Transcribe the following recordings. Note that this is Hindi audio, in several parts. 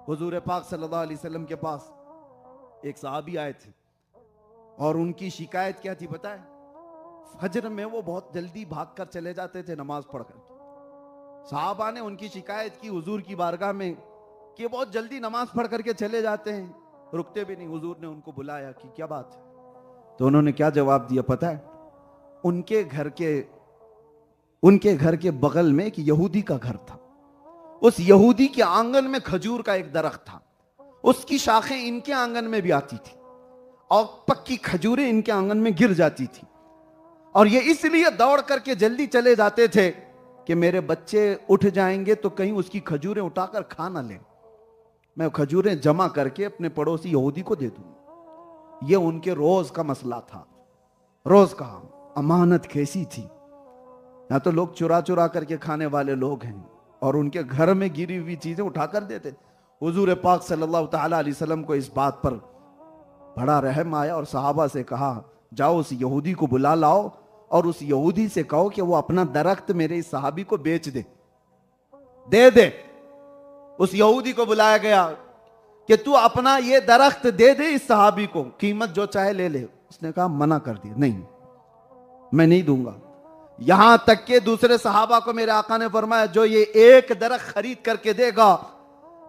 हुजूर पाक सल्लल्लाहु अलैहि वसल्लम के पास एक सहाबी आए थे और उनकी शिकायत क्या थी पता है? फजर में वो बहुत जल्दी भागकर चले जाते थे नमाज पढ़कर। सहाबा ने उनकी शिकायत की हुजूर की बारगाह में कि बहुत जल्दी नमाज पढ़ करके चले जाते हैं, रुकते भी नहीं। हुजूर ने उनको बुलाया कि क्या बात है? तो उन्होंने क्या जवाब दिया पता है? उनके घर के बगल में एक यहूदी का घर था। उस यहूदी के आंगन में खजूर का एक दरख्त था, उसकी शाखें इनके आंगन में भी आती थी और पक्की खजूरें इनके आंगन में गिर जाती थी, और ये इसलिए दौड़ करके जल्दी चले जाते थे कि मेरे बच्चे उठ जाएंगे तो कहीं उसकी खजूरें उठाकर खा ना लें, मैं खजूरें जमा करके अपने पड़ोसी यहूदी को दे दूंगा। ये उनके रोज का मसला था, रोज का। अमानत कैसी थी, या तो लोग चुरा चुरा करके खाने वाले लोग हैं और उनके घर में गिरी हुई चीजें उठाकर देते। हुजूर पाक सल्लल्लाहु ताला अलैहि वसल्लम को इस बात पर बड़ा रहम आया और सहाबा से कहा, जाओ उस यहूदी को बुला लाओ और उस यहूदी से कहो कि वो अपना दरख्त मेरे इस सहाबी को बेच दे दे। उस यहूदी को बुलाया गया कि तू अपना ये दरख्त दे दे इस सहाबी को, कीमत जो चाहे ले ले। उसने कहा मना कर दिया, नहीं मैं नहीं दूंगा। यहां तक के दूसरे सहाबा को मेरे आका ने फरमाया, जो ये एक दरख्त खरीद करके देगा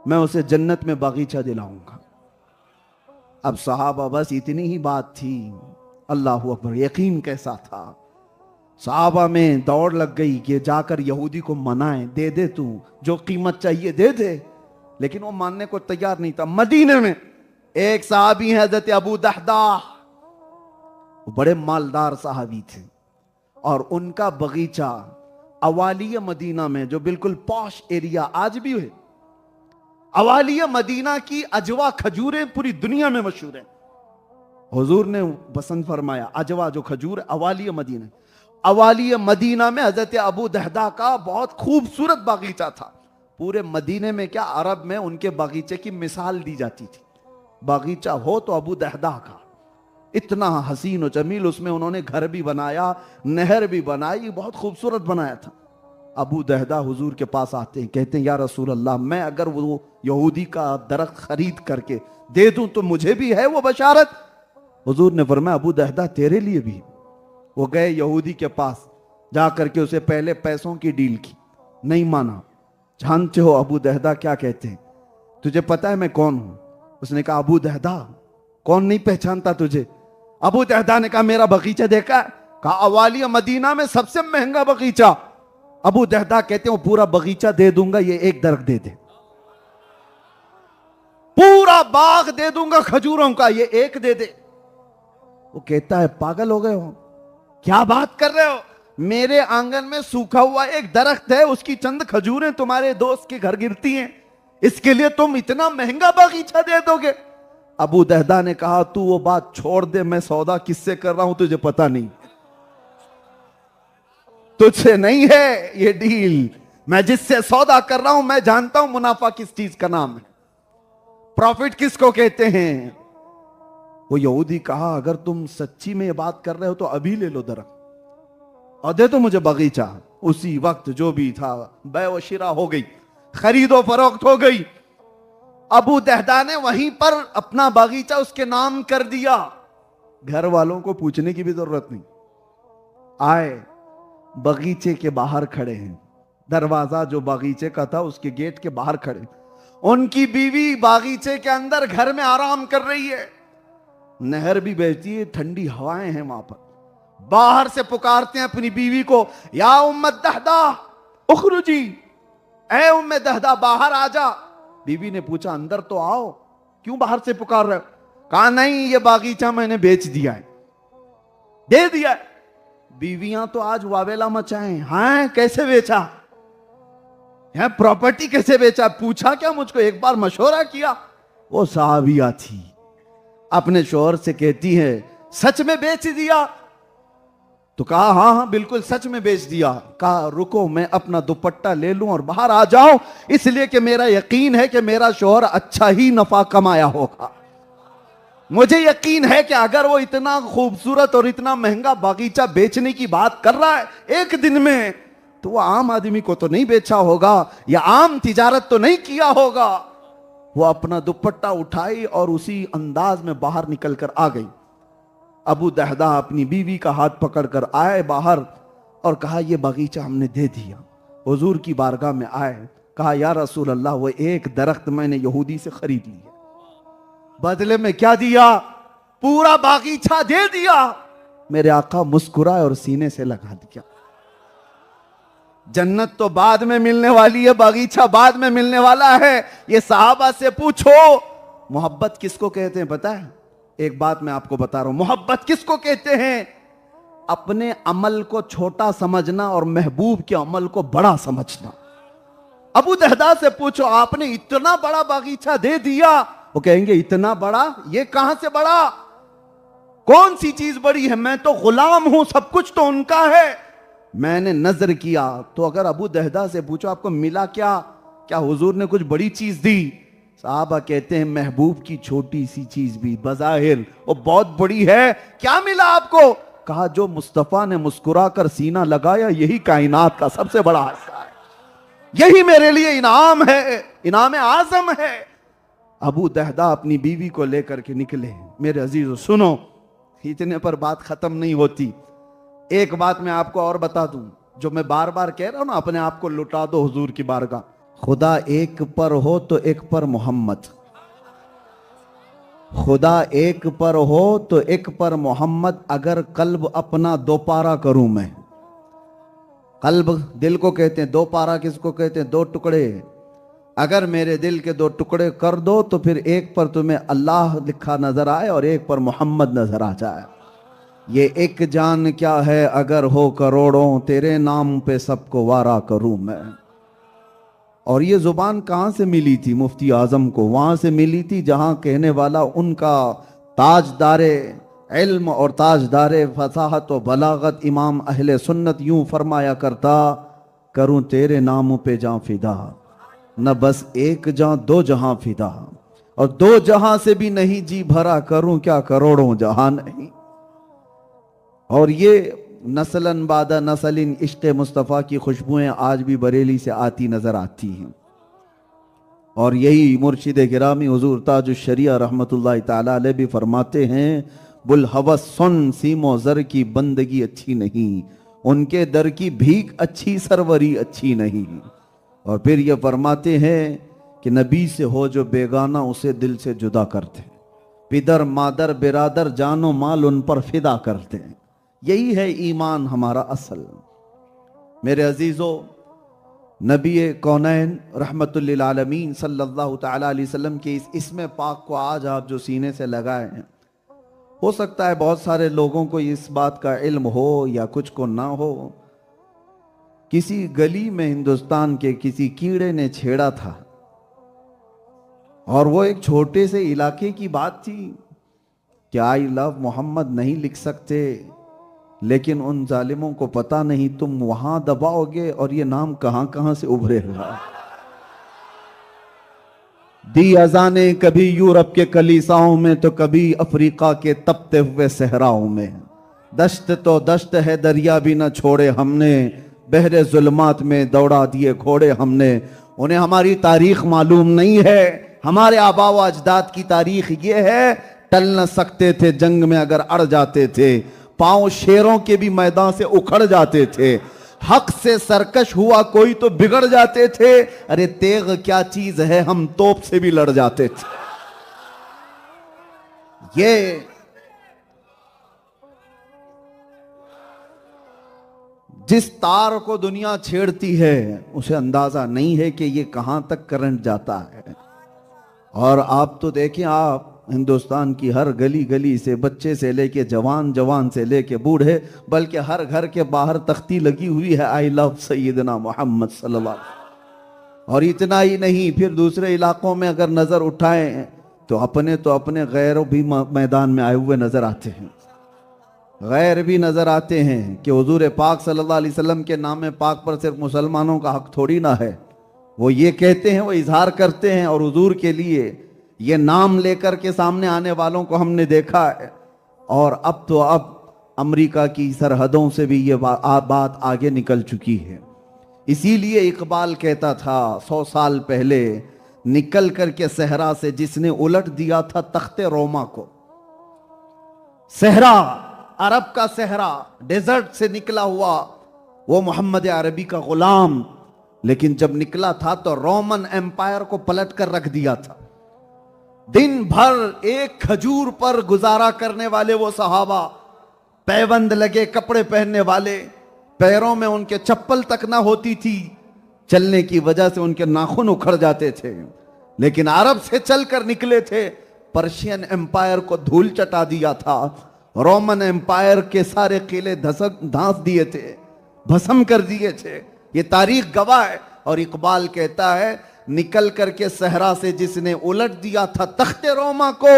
मैं उसे जन्नत में बागीचा दिलाऊंगा। अब सहाबा बस इतनी ही बात थी। अल्लाह अकबर, यकीन कैसा था। सहाबा में दौड़ लग गई कि जाकर यहूदी को मनाए, दे दे तू जो कीमत चाहिए दे दे, लेकिन वो मानने को तैयार नहीं था। मदीने में एक सहाबी है हज़रत अबू दहदा, वो बड़े मालदार सहाबी थे और उनका बगीचा अवालिया मदीना में, जो बिल्कुल पॉश एरिया आज भी है, अवालिया मदीना की अजवा खजूरें पूरी दुनिया में मशहूर है। हुजूर ने पसंद फरमाया अजवा जो खजूर अवालिया मदीना में हजरत अबू दहदा का बहुत खूबसूरत बागीचा था। पूरे मदीने में क्या, अरब में उनके बागीचे की मिसाल दी जाती थी। बागीचा हो तो अबू दहदा का, इतना हसीन और जमील। उसमें उन्होंने घर भी बनाया, नहर भी बनाई, बहुत खूबसूरत बनाया था। अबू दहदा हुजूर के पास आते हैं, कहते हैं या रसूल अल्लाह, मैं अगर वो यहूदी का दरख्त खरीद करके दे दूं तो मुझे भी है वो बशारत? हुजूर ने फरमाया अबू दहदा तेरे लिए भी। वो गए यहूदी के पास, जा करके उसे पहले पैसों की डील की, नहीं माना। जानते हो अबू दहदा क्या कहते हैं? तुझे पता है मैं कौन हूं? उसने कहा अबू दहदा, कौन नहीं पहचानता तुझे? अबू दहदा ने कहा मेरा बगीचा देखा? कहा अवालिया मदीना में सबसे महंगा बगीचा। अबू दहदा कहते हैं पूरा बगीचा दे दूंगा, ये एक दरख्त दे दे। पूरा बाग दे दूंगा खजूरों का, ये एक दे दे। वो कहता है पागल हो गए हो, क्या बात कर रहे हो? मेरे आंगन में सूखा हुआ एक दरख्त है, उसकी चंद खजूरें तुम्हारे दोस्त के घर गिरती हैं, इसके लिए तुम इतना महंगा बगीचा दे दोगे? अबू दहदा ने कहा तू वो बात छोड़ दे, मैं सौदा किससे कर रहा हूं तुझे पता नहीं, तुझसे नहीं है ये डील। मैं जिससे सौदा कर रहा हूं मैं जानता हूं मुनाफा किस चीज का नाम है, प्रॉफिट किसको कहते हैं। वो यहूदी कहा अगर तुम सच्ची में ये बात कर रहे हो तो अभी ले लो दरख्त और दे दो मुझे बगीचा। उसी वक्त जो भी था बै व शिरा हो गई, खरीदो फरोख्त हो गई। अबू दहदा ने वहीं पर अपना बगीचा उसके नाम कर दिया, घर वालों को पूछने की भी जरूरत नहीं। आए बगीचे के बाहर खड़े हैं, दरवाजा जो बगीचे का था उसके गेट के बाहर खड़े, उनकी बीवी बागीचे के अंदर घर में आराम कर रही है। नहर भी बहती है, ठंडी हवाएं हैं वहां पर। बाहर से पुकारते हैं अपनी बीवी को, या उम्मे दहदा उखरुजी, ऐ उम्मे दहदा बाहर आ जा। बीवी ने पूछा अंदर तो आओ, क्यों बाहर से पुकार रहे हो? कहा नहीं ये बागीचा मैंने बेच दिया है, दे दिया है। बीवियां तो आज वावेला मचाएं, हाँ कैसे बेचा है, प्रॉपर्टी कैसे बेचा? पूछा क्या मुझको, एक बार मशवरा किया? वो साहबिया थी, अपने शोहर से कहती है सच में बेच दिया? तो कहा हाँ हाँ बिल्कुल सच में बेच दिया। कहा रुको मैं अपना दुपट्टा ले लूं और बाहर आ जाऊं, इसलिए कि मेरा यकीन है कि मेरा शोहर अच्छा ही नफा कमाया होगा। मुझे यकीन है कि अगर वो इतना खूबसूरत और इतना महंगा बागीचा बेचने की बात कर रहा है एक दिन में, तो वो आम आदमी को तो नहीं बेचा होगा या आम तिजारत तो नहीं किया होगा। वो अपना दुपट्टा उठाई और उसी अंदाज में बाहर निकल कर आ गई। अबू दहदा अपनी बीवी का हाथ पकड़कर आए बाहर और कहा ये बगीचा हमने दे दिया। हुजूर की बारगाह में आए, कहा या रसूल अल्लाह वो एक दरख्त मैंने यहूदी से खरीद लिया, बदले में क्या दिया? पूरा बागीचा दे दिया। मेरे आका मुस्कुराए और सीने से लगा दिया। जन्नत तो बाद में मिलने वाली है, बागीचा बाद में मिलने वाला है। ये सहाबा से पूछो मोहब्बत किसको कहते हैं पता है? एक बात मैं आपको बता रहा हूं, मोहब्बत किसको कहते हैं? अपने अमल को छोटा समझना और महबूब के अमल को बड़ा समझना। अबू दहदा से पूछो आपने इतना बड़ा बागीचा दे दिया, वो कहेंगे इतना बड़ा? ये कहां से बड़ा? कौन सी चीज बड़ी है? मैं तो गुलाम हूं, सब कुछ तो उनका है। मैंने नजर किया तो अगर अबू दहदा से पूछो आपको मिला क्या? क्या हुजूर ने कुछ बड़ी चीज दी? साहबा कहते हैं महबूब की छोटी सी चीज भी बज़ाहिर वो बहुत बड़ी है। क्या मिला आपको? कहा जो मुस्तफा ने मुस्कुरा कर सीना लगाया यही कायनात का सबसे बड़ा हिस्सा है, यही मेरे लिए इनाम है, इनाम आजम है। अबू दहदा अपनी बीवी को लेकर के निकले। मेरे अजीजों सुनो, इतने पर बात खत्म नहीं होती। एक बात मैं आपको और बता दूं, जो मैं बार बार कह रहा हूं ना, अपने आप को लुटा दो हुजूर की बारगाह। खुदा एक पर हो तो एक पर मोहम्मद, खुदा एक पर हो तो एक पर मोहम्मद। अगर कल्ब अपना दो पारा करूं मैं, कल्ब दिल को कहते हैं, दो पारा किसको कहते हैं? दो टुकड़े। अगर मेरे दिल के दो टुकड़े कर दो तो फिर एक पर तुम्हें अल्लाह लिखा नजर आए और एक पर मोहम्मद नजर आ जाए। ये एक जान क्या है अगर हो करोड़ों, तेरे नाम पे सबको वारा करूं मैं। और ये जुबान कहां से मिली थी मुफ्ती आजम को? वहां से मिली थी जहां कहने वाला उनका ताजदारे इल्म और ताजदारे फसाहत और बलागत इमाम अहले सुन्नत यूं फरमाया करता, करूं तेरे नाम पे जां फिदा, न बस एक जां दो जहां फिदा, और दो जहां से भी नहीं जी भरा, करूं क्या करोड़ों जहां नहीं। और ये नस्लन बादा नस्लिन इश्क़ मुस्तफ़ा की खुशबुएं आज भी बरेली से आती नजर आती हैं। और यही मुर्शिद गिरामी हुजूर ताजुश शरिया रहमतुल्लाह ताला अलैह भी फरमाते हैं, बुल हवस सुन सीमो जर की बंदगी अच्छी नहीं, उनके दर की भीख अच्छी सरवरी अच्छी नहीं। और फिर ये फरमाते हैं कि नबी से हो जो बेगाना उसे दिल से जुदा करते, पिदर मादर बिरादर जानो माल उन पर फिदा करते हैं। यही है ईमान हमारा असल। मेरे अजीजों, नबी कौनैन रहमतुल लिल आलमीन सल्लल्लाहु तआला अलैहि वसल्लम के इस इस्म पाक को आज आप जो सीने से लगाए हैं, हो सकता है बहुत सारे लोगों को इस बात का इल्म हो या कुछ को ना हो। किसी गली में हिंदुस्तान के किसी कीड़े ने छेड़ा था और वो एक छोटे से इलाके की बात थी कि आई लव मोहम्मद नहीं लिख सकते, लेकिन उन जालिमों को पता नहीं तुम वहां दबाओगे और ये नाम कहां कहां से उभरेगा। दी अजाने कभी यूरोप के कलीसाओं में तो कभी अफ्रीका के तपते हुए सहराओं में, दश्त तो दश्त है दरिया भी न छोड़े हमने, बहरे जुल्मात में दौड़ा दिए घोड़े हमने। उन्हें हमारी तारीख मालूम नहीं है, हमारे आबा व अजदाद की तारीख ये है, टल न सकते थे जंग में अगर अड़ जाते थे, पांव शेरों के भी मैदान से उखड़ जाते थे, हक से सरकश हुआ कोई तो बिगड़ जाते थे, अरे तेग क्या चीज है हम तोप से भी लड़ जाते थे। ये जिस तार को दुनिया छेड़ती है उसे अंदाजा नहीं है कि ये कहां तक करंट जाता है। और आप तो देखें, आप हिंदुस्तान की हर गली गली से बच्चे से लेके जवान, जवान से लेके बूढ़े, बल्कि हर घर के बाहर तख्ती लगी हुई है आई लव सैयदना मोहम्मद सल्लल्लाहु अलैहि वसल्लम। और इतना ही नहीं, फिर दूसरे इलाकों में अगर नजर उठाएं तो अपने गैर भी मैदान में आए हुए नजर आते हैं। गैर भी नजर आते हैं कि हुजूर पाक सल्लल्लाहु अलैहि वसल्लम के नाम पाक पर सिर्फ मुसलमानों का हक थोड़ी ना है। वो ये कहते हैं, वो इजहार करते हैं, और हुजूर के लिए ये नाम लेकर के सामने आने वालों को हमने देखा है। और अब अमेरिका की सरहदों से भी ये बात आगे निकल चुकी है। इसीलिए इकबाल कहता था 100 साल पहले, निकल करके सहरा से जिसने उलट दिया था तख्ते रोमा को। सहरा, अरब का सहरा, डेजर्ट से निकला हुआ वो मोहम्मद अरबी का गुलाम, लेकिन जब निकला था तो रोमन एम्पायर को पलट कर रख दिया था। दिन भर एक खजूर पर गुजारा करने वाले वो सहाबा, पैबंद लगे कपड़े पहनने वाले, पैरों में उनके चप्पल तक ना होती थी, चलने की वजह से उनके नाखून उखड़ जाते थे, लेकिन अरब से चलकर निकले थे। पर्शियन एम्पायर को धूल चटा दिया था, रोमन एम्पायर के सारे किले धांस दिए थे, भस्म कर दिए थे। ये तारीख गवाह है। और इकबाल कहता है, निकल करके सहरा से जिसने उलट दिया था तख्ते रोमा को,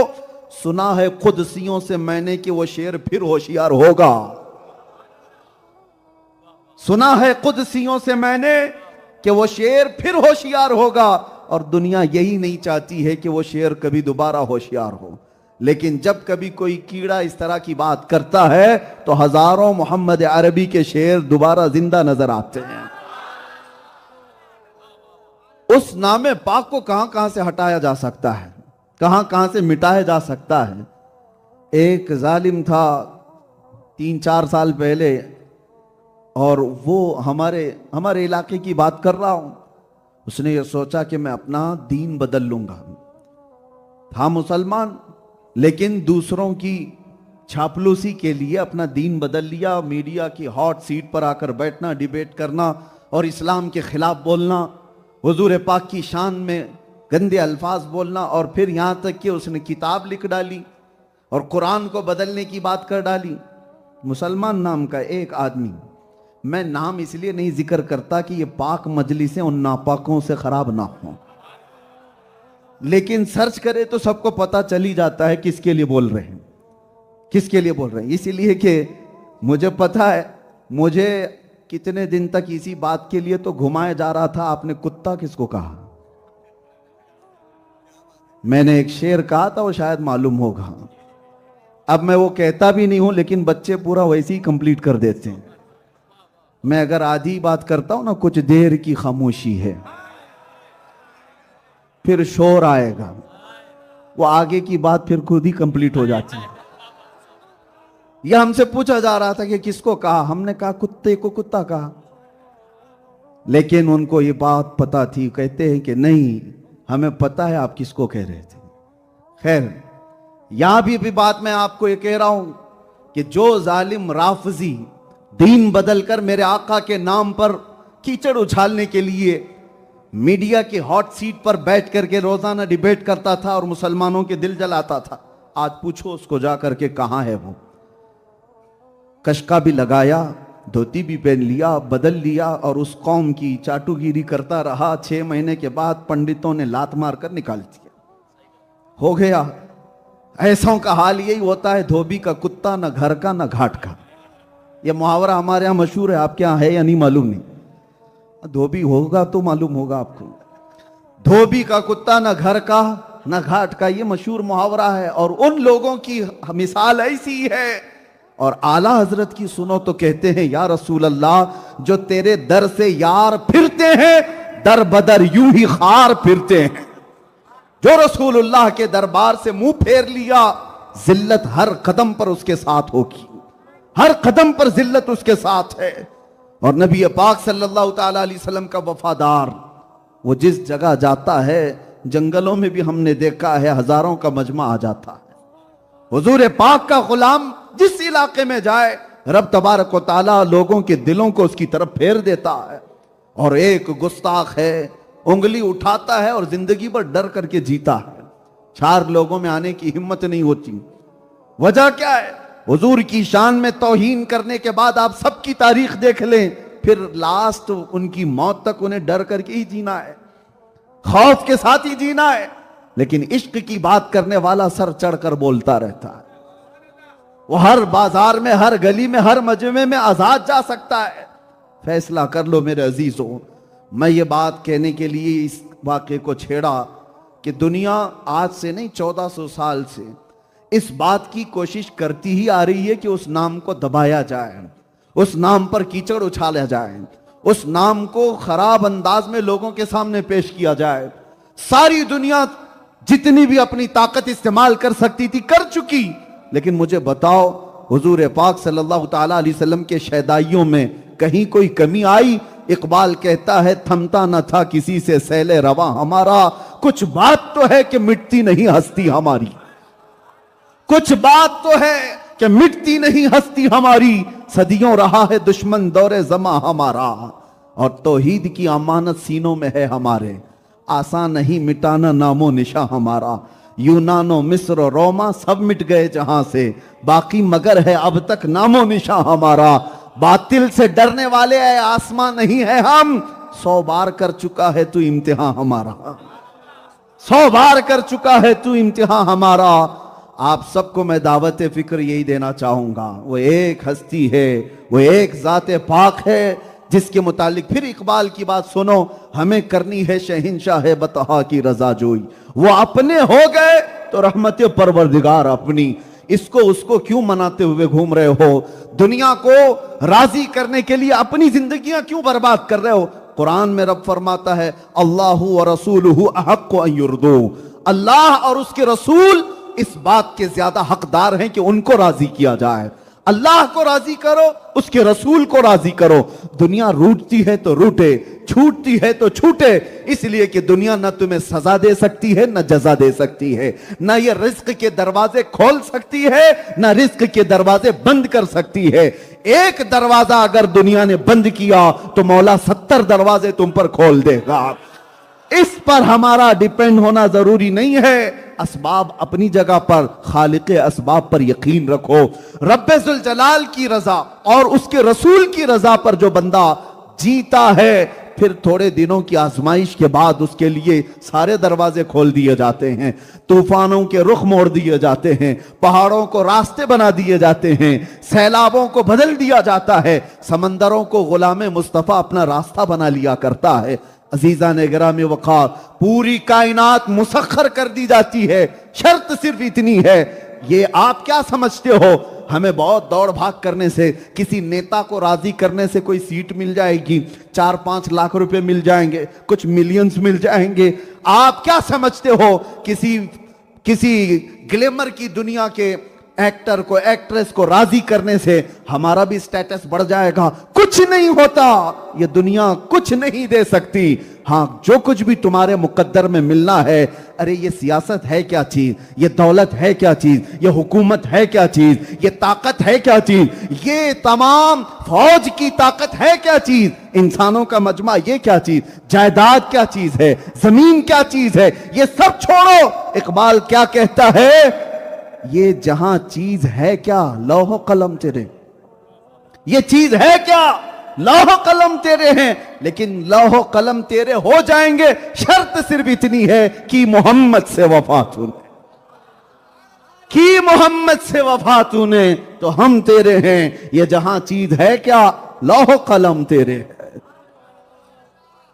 सुना है खुदसियों से मैंने कि वो शेर फिर होशियार होगा। सुना है खुदसियों से मैंने कि वो शेर फिर होशियार होगा। और दुनिया यही नहीं चाहती है कि वो शेर कभी दोबारा होशियार हो, लेकिन जब कभी कोई कीड़ा इस तरह की बात करता है तो हजारों मोहम्मद अरबी के शेर दोबारा जिंदा नजर आते हैं। उस नामे पाक को कहां कहां से हटाया जा सकता है, कहां कहां से मिटाया जा सकता है। एक जालिम था 3-4 साल पहले, और वो हमारे इलाके की बात कर रहा हूं। उसने ये सोचा कि मैं अपना दीन बदल लूंगा। था मुसलमान, लेकिन दूसरों की छापलूसी के लिए अपना दीन बदल लिया। मीडिया की हॉट सीट पर आकर बैठना, डिबेट करना और इस्लाम के खिलाफ बोलना, हुजूर पाक की शान में गंदे अल्फाज बोलना, और फिर यहां तक कि उसने किताब लिख डाली और कुरान को बदलने की बात कर डाली। मुसलमान नाम का एक आदमी, मैं नाम इसलिए नहीं जिक्र करता कि ये पाक मजलिसें उन नापाकों से खराब ना हो, लेकिन सर्च करे तो सबको पता चल ही जाता है किसके लिए बोल रहे हैं, किसके लिए बोल रहे हैं। इसीलिए कि मुझे पता है, मुझे कितने दिन तक इसी बात के लिए तो घुमाया जा रहा था, आपने कुत्ता किसको कहा। मैंने एक शेर कहा था, वो शायद मालूम होगा। अब मैं वो कहता भी नहीं हूं, लेकिन बच्चे पूरा वैसे ही कंप्लीट कर देते हैं। मैं अगर आधी बात करता हूं ना, कुछ देर की खामोशी है, फिर शोर आएगा, वो आगे की बात फिर खुद ही कंप्लीट हो जाती है। यह हमसे पूछा जा रहा था कि किसको कहा, हमने कहा कुत्ते को कुत्ता कहा, लेकिन उनको ये बात पता थी। कहते हैं कि नहीं, हमें पता है आप किसको कह रहे थे। खैर, यहां भी बात मैं आपको ये कह रहा हूं कि जो जालिम राफजी दीन बदलकर मेरे आका के नाम पर कीचड़ उछालने के लिए मीडिया की हॉट सीट पर बैठ करके रोजाना डिबेट करता था और मुसलमानों के दिल जलाता था, आज पूछो उसको जाकर के कहां है वो। कशका भी लगाया, धोती भी पहन लिया, बदल लिया, और उस कौम की चाटुगिरी करता रहा। 6 महीने के बाद पंडितों ने लात मारकर निकाल दिया, हो गया। ऐसों का हाल यही होता है, धोबी का कुत्ता, न घर का न घाट का। यह मुहावरा हमारे यहां मशहूर है, आपके यहां है या नहीं मालूम नहीं। धोबी होगा तो मालूम होगा आपको। धोबी का कुत्ता, न घर का न घाट का, यह मशहूर मुहावरा है। और उन लोगों की मिसाल ऐसी है, और आला हजरत की सुनो तो कहते हैं, या रसूल अल्लाह, जो तेरे दर से यार फिरते हैं, दर बदर यूं ही खार फिरते हैं। जो रसूलुल्लाह के दरबार से मुंह फेर लिया, जिल्लत हर कदम पर उसके साथ होगी, हर कदम पर जिल्लत उसके साथ है। और नबी पाक सल्लल्लाहु ताला अलैहि वसल्लम का वफादार, वो जिस जगह जाता है, जंगलों में भी हमने देखा है हजारों का मजमा आ जाता है। हुजूर पाक का गुलाम जिस इलाके में जाए, रब तबारक व तआला लोगों के दिलों को उसकी तरफ फेर देता है। और एक गुस्ताख है, उंगली उठाता है और जिंदगी पर डर करके जीता है। 4 लोगों में आने की हिम्मत नहीं होती। वजह क्या है? हुजूर की शान में तौहीन करने के बाद आप सबकी तारीख देख लें, फिर लास्ट उनकी मौत तक उन्हें डर करके ही जीना है, खौफ के साथ ही जीना है। लेकिन इश्क की बात करने वाला सर चढ़कर बोलता रहता है। वो हर बाजार में, हर गली में, हर मजमे में आजाद जा सकता है। फैसला कर लो मेरे अजीजों। मैं ये बात कहने के लिए इस वाक़े को छेड़ा कि दुनिया आज से नहीं, 1400 साल से इस बात की कोशिश करती ही आ रही है कि उस नाम को दबाया जाए, उस नाम पर कीचड़ उछाला जाए, उस नाम को खराब अंदाज में लोगों के सामने पेश किया जाए। सारी दुनिया जितनी भी अपनी ताकत इस्तेमाल कर सकती थी कर चुकी, लेकिन मुझे बताओ हुजूर पाक सल्लल्लाहु ताला अलैहि वसल्लम के शहदाइयों में कहीं कोई कमी आई? इकबाल कहता है थमता न था किसी से सैले रवा हमारा, कुछ बात तो है कि मिटती नहीं हस्ती हमारी, कुछ बात तो है कि मिटती नहीं हस्ती हमारी, सदियों रहा है दुश्मन दौरे जमा हमारा, और तौहीद की अमानत सीनों में है हमारे, आसान नहीं मिटाना नामो निशा हमारा, यूनानो मिस्र रोमा सब मिट गए जहां से, बाकी मगर है अब तक नामो निशा हमारा, बातिल से डरने वाले है आसमां नहीं है हम, 100 बार कर चुका है तू इम्तिहान हमारा, 100 बार कर चुका है तू इम्तिहान हमारा। आप सबको मैं दावत फिक्र यही देना चाहूंगा, वो एक हस्ती है, वो एक ज़ाते पाक है जिसके मुतालिक फिर इकबाल की बात सुनो, हमें करनी है शहंशाह बतहा की रजा जोई, वो अपने हो गए तो रहमत परवरदिगार अपनी, इसको उसको क्यों मनाते हुए घूम रहे हो? दुनिया को राजी करने के लिए अपनी जिंदगियां क्यों बर्बाद कर रहे हो? कुरान में रब फरमाता है अल्लाहु व रसूलुहु अहक्कु अन युर्दू, अल्लाह और उसके रसूल इस बात के ज्यादा हकदार हैं कि उनको राजी किया जाए। अल्लाह को राजी करो, उसके रसूल को राजी करो। दुनिया रूठती है तो रूठे, छूटती है तो छूटे, इसलिए कि दुनिया न तुम्हें सजा दे सकती है न जजा दे सकती है, न ये रिस्क के दरवाजे खोल सकती है न रिस्क के दरवाजे बंद कर सकती है। एक दरवाजा अगर दुनिया ने बंद किया तो मौला 70 दरवाजे तुम पर खोल देगा। इस पर हमारा डिपेंड होना जरूरी नहीं है। असबाब अपनी जगह पर, खालिक असबाब पर यकीन रखो। रब्बे जुल जलाल की रजा और उसके रसूल की रजा पर जो बंदा जीता है, फिर थोड़े दिनों की आजमाइश के बाद उसके लिए सारे दरवाजे खोल दिए जाते हैं, तूफानों के रुख मोड़ दिए जाते हैं, पहाड़ों को रास्ते बना दिए जाते हैं, सैलाबों को बदल दिया जाता है, समंदरों को गुलाम मुस्तफा अपना रास्ता बना लिया करता है। अजीजा ने गिरामी वक़ार, पूरी कायनात मुसख्खर कर दी जाती है, शर्त सिर्फ इतनी है, ये आप क्या समझते हो हमें बहुत दौड़ भाग करने से, किसी नेता को राजी करने से कोई सीट मिल जाएगी, 4-5 लाख रुपए मिल जाएंगे, कुछ मिलियंस मिल जाएंगे? आप क्या समझते हो किसी ग्लैमर की दुनिया के एक्टर को, एक्ट्रेस को राजी करने से हमारा भी स्टेटस बढ़ जाएगा? कुछ नहीं होता, ये दुनिया कुछ नहीं दे सकती। हाँ, जो कुछ भी तुम्हारे मुकद्दर में मिलना है, अरे ये सियासत है क्या चीज, ये दौलत है क्या चीज, ये हुकूमत है क्या चीज, ये ताकत है क्या चीज, ये तमाम फौज की ताकत है क्या चीज, इंसानों का मजमा ये क्या चीज, जायदाद क्या चीज है, जमीन क्या चीज है, ये सब छोड़ो। इकबाल क्या कहता है, ये जहां चीज है क्या, लौह कलम तेरे, ये चीज है क्या, लौह कलम तेरे हैं, लेकिन लौह कलम तेरे हो जाएंगे, शर्त सिर्फ इतनी है कि मोहम्मद से वफा तूने, कि मोहम्मद से वफा तूने, तो हम तेरे हैं। ये जहां चीज है क्या, लौह कलम तेरे है।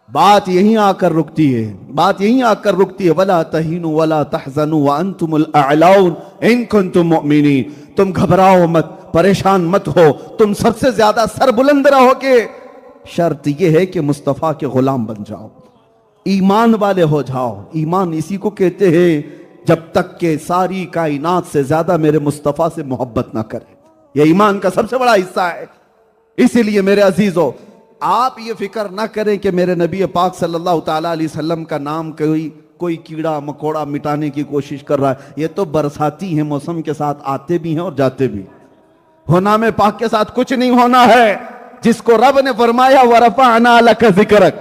बात यहीं आकर रुकती है, बात यहीं आकर रुकती है। वला तहीनु वला तहज़नु व अंतुमुल अअलौन इन कुंतुम मुमिनीन, तुम घबराओ मत, परेशान मत हो, तुम सबसे ज्यादा सरबुलंद रहोगे। शर्त यह है कि मुस्तफा के गुलाम बन जाओ, ईमान वाले हो जाओ। ईमान इसी को कहते हैं जब तक के सारी कायनात से ज्यादा मेरे मुस्तफा से मोहब्बत ना करे, यह ईमान का सबसे बड़ा हिस्सा है। इसीलिए मेरे अजीजों, आप ये फिक्र ना करें कि मेरे नबी पाक सल्लल्लाहु ताला अलैहि वसल्लम का नाम कोई कीड़ा मकोड़ा मिटाने की कोशिश कर रहा है। ये तो बरसाती है, मौसम के साथ आते भी हैं और जाते भी। होना में पाक के साथ कुछ नहीं होना है। जिसको रब ने फरमाया वरफ़अना लक ज़िक्रक,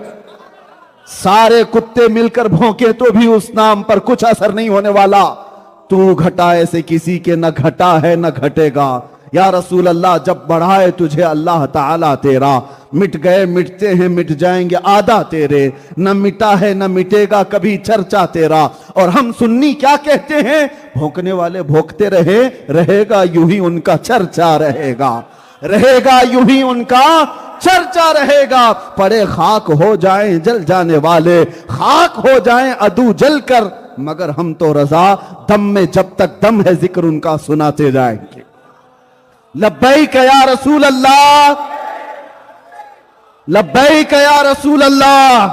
सारे कुत्ते मिलकर भौंके तो भी उस नाम पर कुछ असर नहीं होने वाला। तू घटाए से किसी के न घटा है न घटेगा। या रसूल अल्लाह, जब बढ़ाए तुझे अल्लाह ताला तेरा, मिट गए मिटते हैं मिट जाएंगे आधा तेरे, न मिटा है न मिटेगा कभी चर्चा तेरा। और हम सुन्नी क्या कहते हैं, भोंकने वाले भोंकते रहे, रहेगा यूं ही उनका चर्चा रहेगा, रहेगा यूं ही उनका चर्चा रहेगा। पड़े खाक हो जाएं जल जाने वाले, खाक हो जाएं अदू जल कर, मगर हम तो रजा, दम में जब तक दम है जिक्र उनका सुनाते जाएंगे। लब्बैक या रसूल अल्लाह, लब्बैक या रसूल अल्लाह।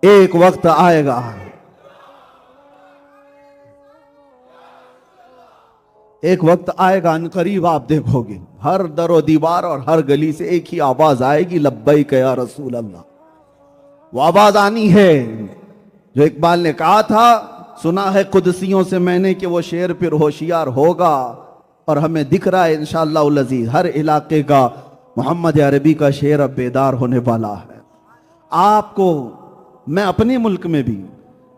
एक वक्त आएगा, एक वक्त आएगा अनकरीब आप देखोगे हर दरो दीवार और हर गली से एक ही आवाज आएगी, लब्बैक या रसूल अल्लाह। वो आवाज आनी है जो इकबाल ने कहा था, सुना है कुदसियों से मैंने कि वो शेर फिर होशियार होगा, और हमें दिख रहा है इंशाअल्लाह उल अजीज हर इलाके का मोहम्मद अरबी का शेर अब बेदार होने वाला है। आपको मैं अपने मुल्क में भी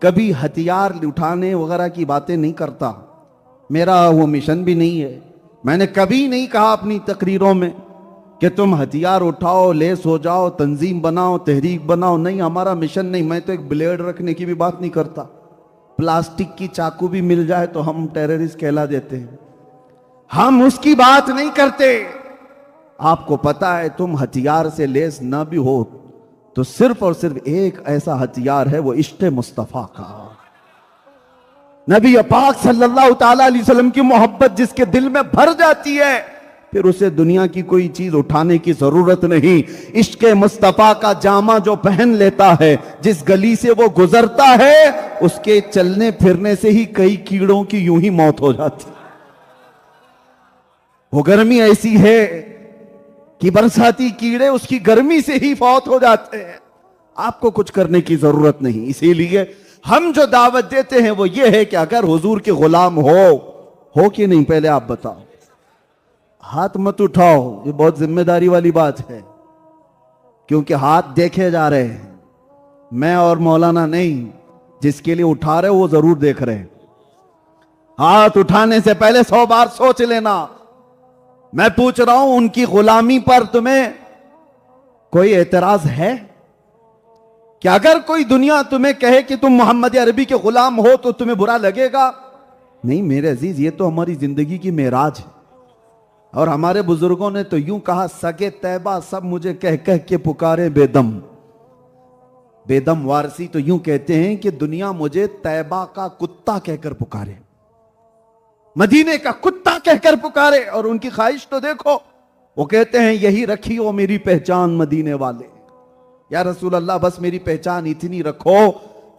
कभी हथियार उठाने वगैरह की बातें नहीं करता, मेरा वो मिशन भी नहीं है। मैंने कभी नहीं कहा अपनी तकरीरों में कि तुम हथियार उठाओ, लेस हो जाओ, तंजीम बनाओ, तहरीक बनाओ, नहीं, हमारा मिशन नहीं। मैं तो एक ब्लेड रखने की भी बात नहीं करता। प्लास्टिक की चाकू भी मिल जाए तो हम टेररिस्ट कहला देते हैं, हम उसकी बात नहीं करते। आपको पता है तुम हथियार से लेस ना भी हो तो सिर्फ और सिर्फ एक ऐसा हथियार है, वो इश्क़ मुस्तफ़ा का। नबी पाक सल्लल्लाहु ताला अलैहि वसल्लम की मोहब्बत जिसके दिल में भर जाती है, फिर उसे दुनिया की कोई चीज उठाने की जरूरत नहीं। इश्क़ मुस्तफ़ा का जामा जो पहन लेता है, जिस गली से वो गुजरता है, उसके चलने फिरने से ही कई कीड़ों की यूं ही मौत हो जाती। वो गर्मी ऐसी है कि बरसाती कीड़े उसकी गर्मी से ही फौत हो जाते हैं। आपको कुछ करने की जरूरत नहीं। इसीलिए हम जो दावत देते हैं वो ये है कि अगर हुजूर के गुलाम हो कि नहीं, पहले आप बताओ। हाथ मत उठाओ, ये बहुत जिम्मेदारी वाली बात है, क्योंकि हाथ देखे जा रहे हैं। मैं और मौलाना नहीं, जिसके लिए उठा रहे हो वो जरूर देख रहे हैं। हाथ उठाने से पहले 100 बार सोच लेना। मैं पूछ रहा हूं, उनकी गुलामी पर तुम्हें कोई एतराज है कि अगर कोई दुनिया तुम्हें कहे कि तुम मोहम्मद अरबी के गुलाम हो तो तुम्हें बुरा लगेगा? नहीं मेरे अजीज, ये तो हमारी जिंदगी की मेराज है। और हमारे बुजुर्गों ने तो यूं कहा, सगे तैबा सब मुझे कह कह के पुकारे बेदम। बेदम वारसी तो यूं कहते हैं कि दुनिया मुझे तैबा का कुत्ता कहकर पुकारे, मदीने का कुत्ता कहकर पुकारे। और उनकी ख्वाहिश तो देखो, वो कहते हैं यही रखी हो मेरी पहचान मदीने वाले। या रसूल अल्लाह, बस मेरी पहचान इतनी रखो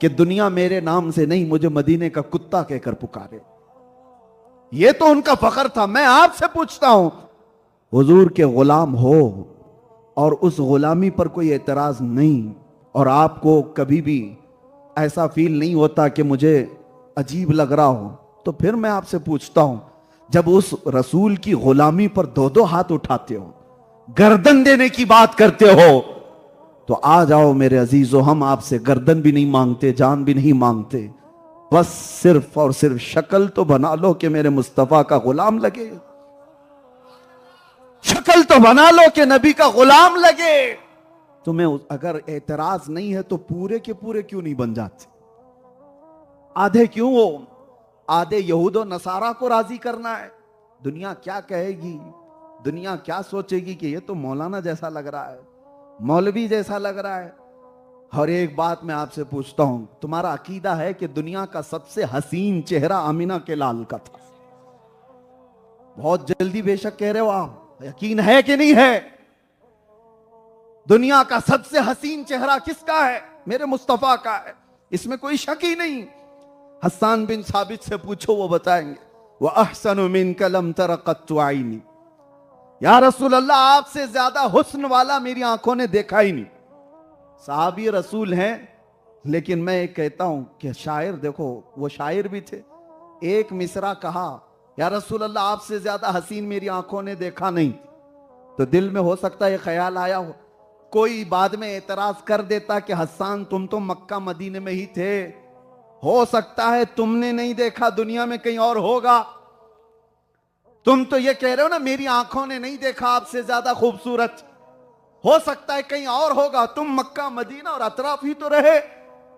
कि दुनिया मेरे नाम से नहीं, मुझे मदीने का कुत्ता कहकर पुकारे। ये तो उनका फख्र था। मैं आपसे पूछता हूं, हुजूर के गुलाम हो और उस गुलामी पर कोई एतराज नहीं, और आपको कभी भी ऐसा फील नहीं होता कि मुझे अजीब लग रहा हो, तो फिर मैं आपसे पूछता हूं, जब उस रसूल की गुलामी पर 2-2 हाथ उठाते हो, गर्दन देने की बात करते हो, तो आ जाओ मेरे अजीजों, हम आपसे गर्दन भी नहीं मांगते, जान भी नहीं मांगते। बस सिर्फ और सिर्फ शक्ल तो बना लो कि मेरे मुस्तफा का गुलाम लगे। शक्ल तो बना लो कि नबी का गुलाम लगे। तुम्हें अगर एतराज नहीं है तो पूरे के पूरे क्यों नहीं बन जाते? आधे क्यों हो? आधे यहूद और नसारा को राजी करना है। दुनिया क्या कहेगी, दुनिया क्या सोचेगी कि ये तो मौलाना जैसा लग रहा है, मौलवी जैसा लग रहा है। और एक बात मैं आपसे पूछता हूं, तुम्हारा अकीदा है कि दुनिया का सबसे हसीन चेहरा आमिना के लाल का था? बहुत जल्दी बेशक कह रहे हो आप, यकीन है कि नहीं है? दुनिया का सबसे हसीन चेहरा किसका है? मेरे मुस्तफा का है, इसमें कोई शक ही नहीं। हस्सान बिन साबित से पूछो, वो बताएंगे, वह अहसनु मिनका लम तरा कत्तु आईनी। या रसूल अल्लाह, आपसे ज्यादा हुस्न वाला मेरी आंखों ने देखा ही नहीं। साहबी रसूल हैं, लेकिन मैं एक कहता हूं कि शायर, देखो वो शायर भी थे। एक मिसरा कहा, या रसूल अल्लाह, आपसे ज्यादा हसीन मेरी आंखों ने देखा नहीं। तो दिल में हो सकता है ख्याल आया हो, कोई बाद में एतराज कर देता कि हस्सान तुम तो मक्का मदीने में ही थे, हो सकता है तुमने नहीं देखा, दुनिया में कहीं और होगा। तुम तो ये कह रहे हो ना, मेरी आंखों ने नहीं देखा आपसे ज्यादा खूबसूरत, हो सकता है कहीं और होगा, तुम मक्का मदीना और अतराफ ही तो रहे।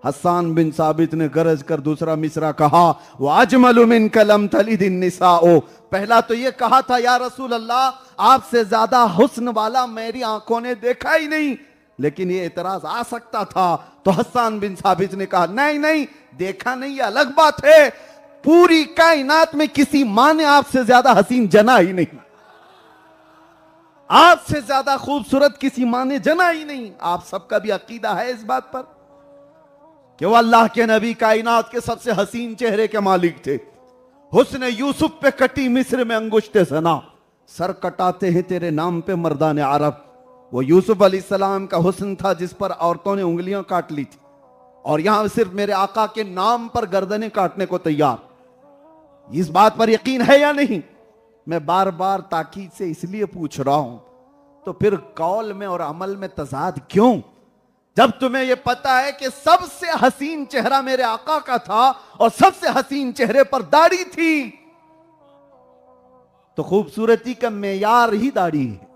हस्सान बिन साबित ने गरज कर दूसरा मिसरा कहा, वो अजमलु मिन कलम तलिदिन निसाओ। पहला तो ये कहा था, या रसूल अल्लाह, आपसे ज्यादा हुस्न वाला मेरी आंखों ने देखा ही नहीं। लेकिन ये एतराज आ सकता था, तो हस्सान बिन साबित ने कहा, नहीं नहीं, देखा नहीं, ये अलग बात है। पूरी कायनात में किसी मां ने आपसे ज्यादा हसीन जना ही नहीं, आपसे ज्यादा खूबसूरत किसी मां ने जना ही नहीं। आप सबका भी अकीदा है इस बात पर। कि वो अल्लाह के नबी कायनात के सबसे हसीन चेहरे के मालिक थे। हुस्न यूसुफ पे कटी मिस्र में अंगुश्ते सना, सर कटाते हैं तेरे नाम पे मर्दान अरब। वो यूसुफ अलैहिस्सलाम का हुस्न था जिस पर औरतों ने उंगलियां काट ली थी, और यहां सिर्फ मेरे आका के नाम पर गर्दनें काटने को तैयार। इस बात पर यकीन है या नहीं? मैं बार बार ताकीद से इसलिए पूछ रहा हूं, तो फिर कौल में और अमल में तजाद क्यों? जब तुम्हें यह पता है कि सबसे हसीन चेहरा मेरे आका का था और सबसे हसीन चेहरे पर दाढ़ी थी, तो खूबसूरती का मेयार ही दाढ़ी है।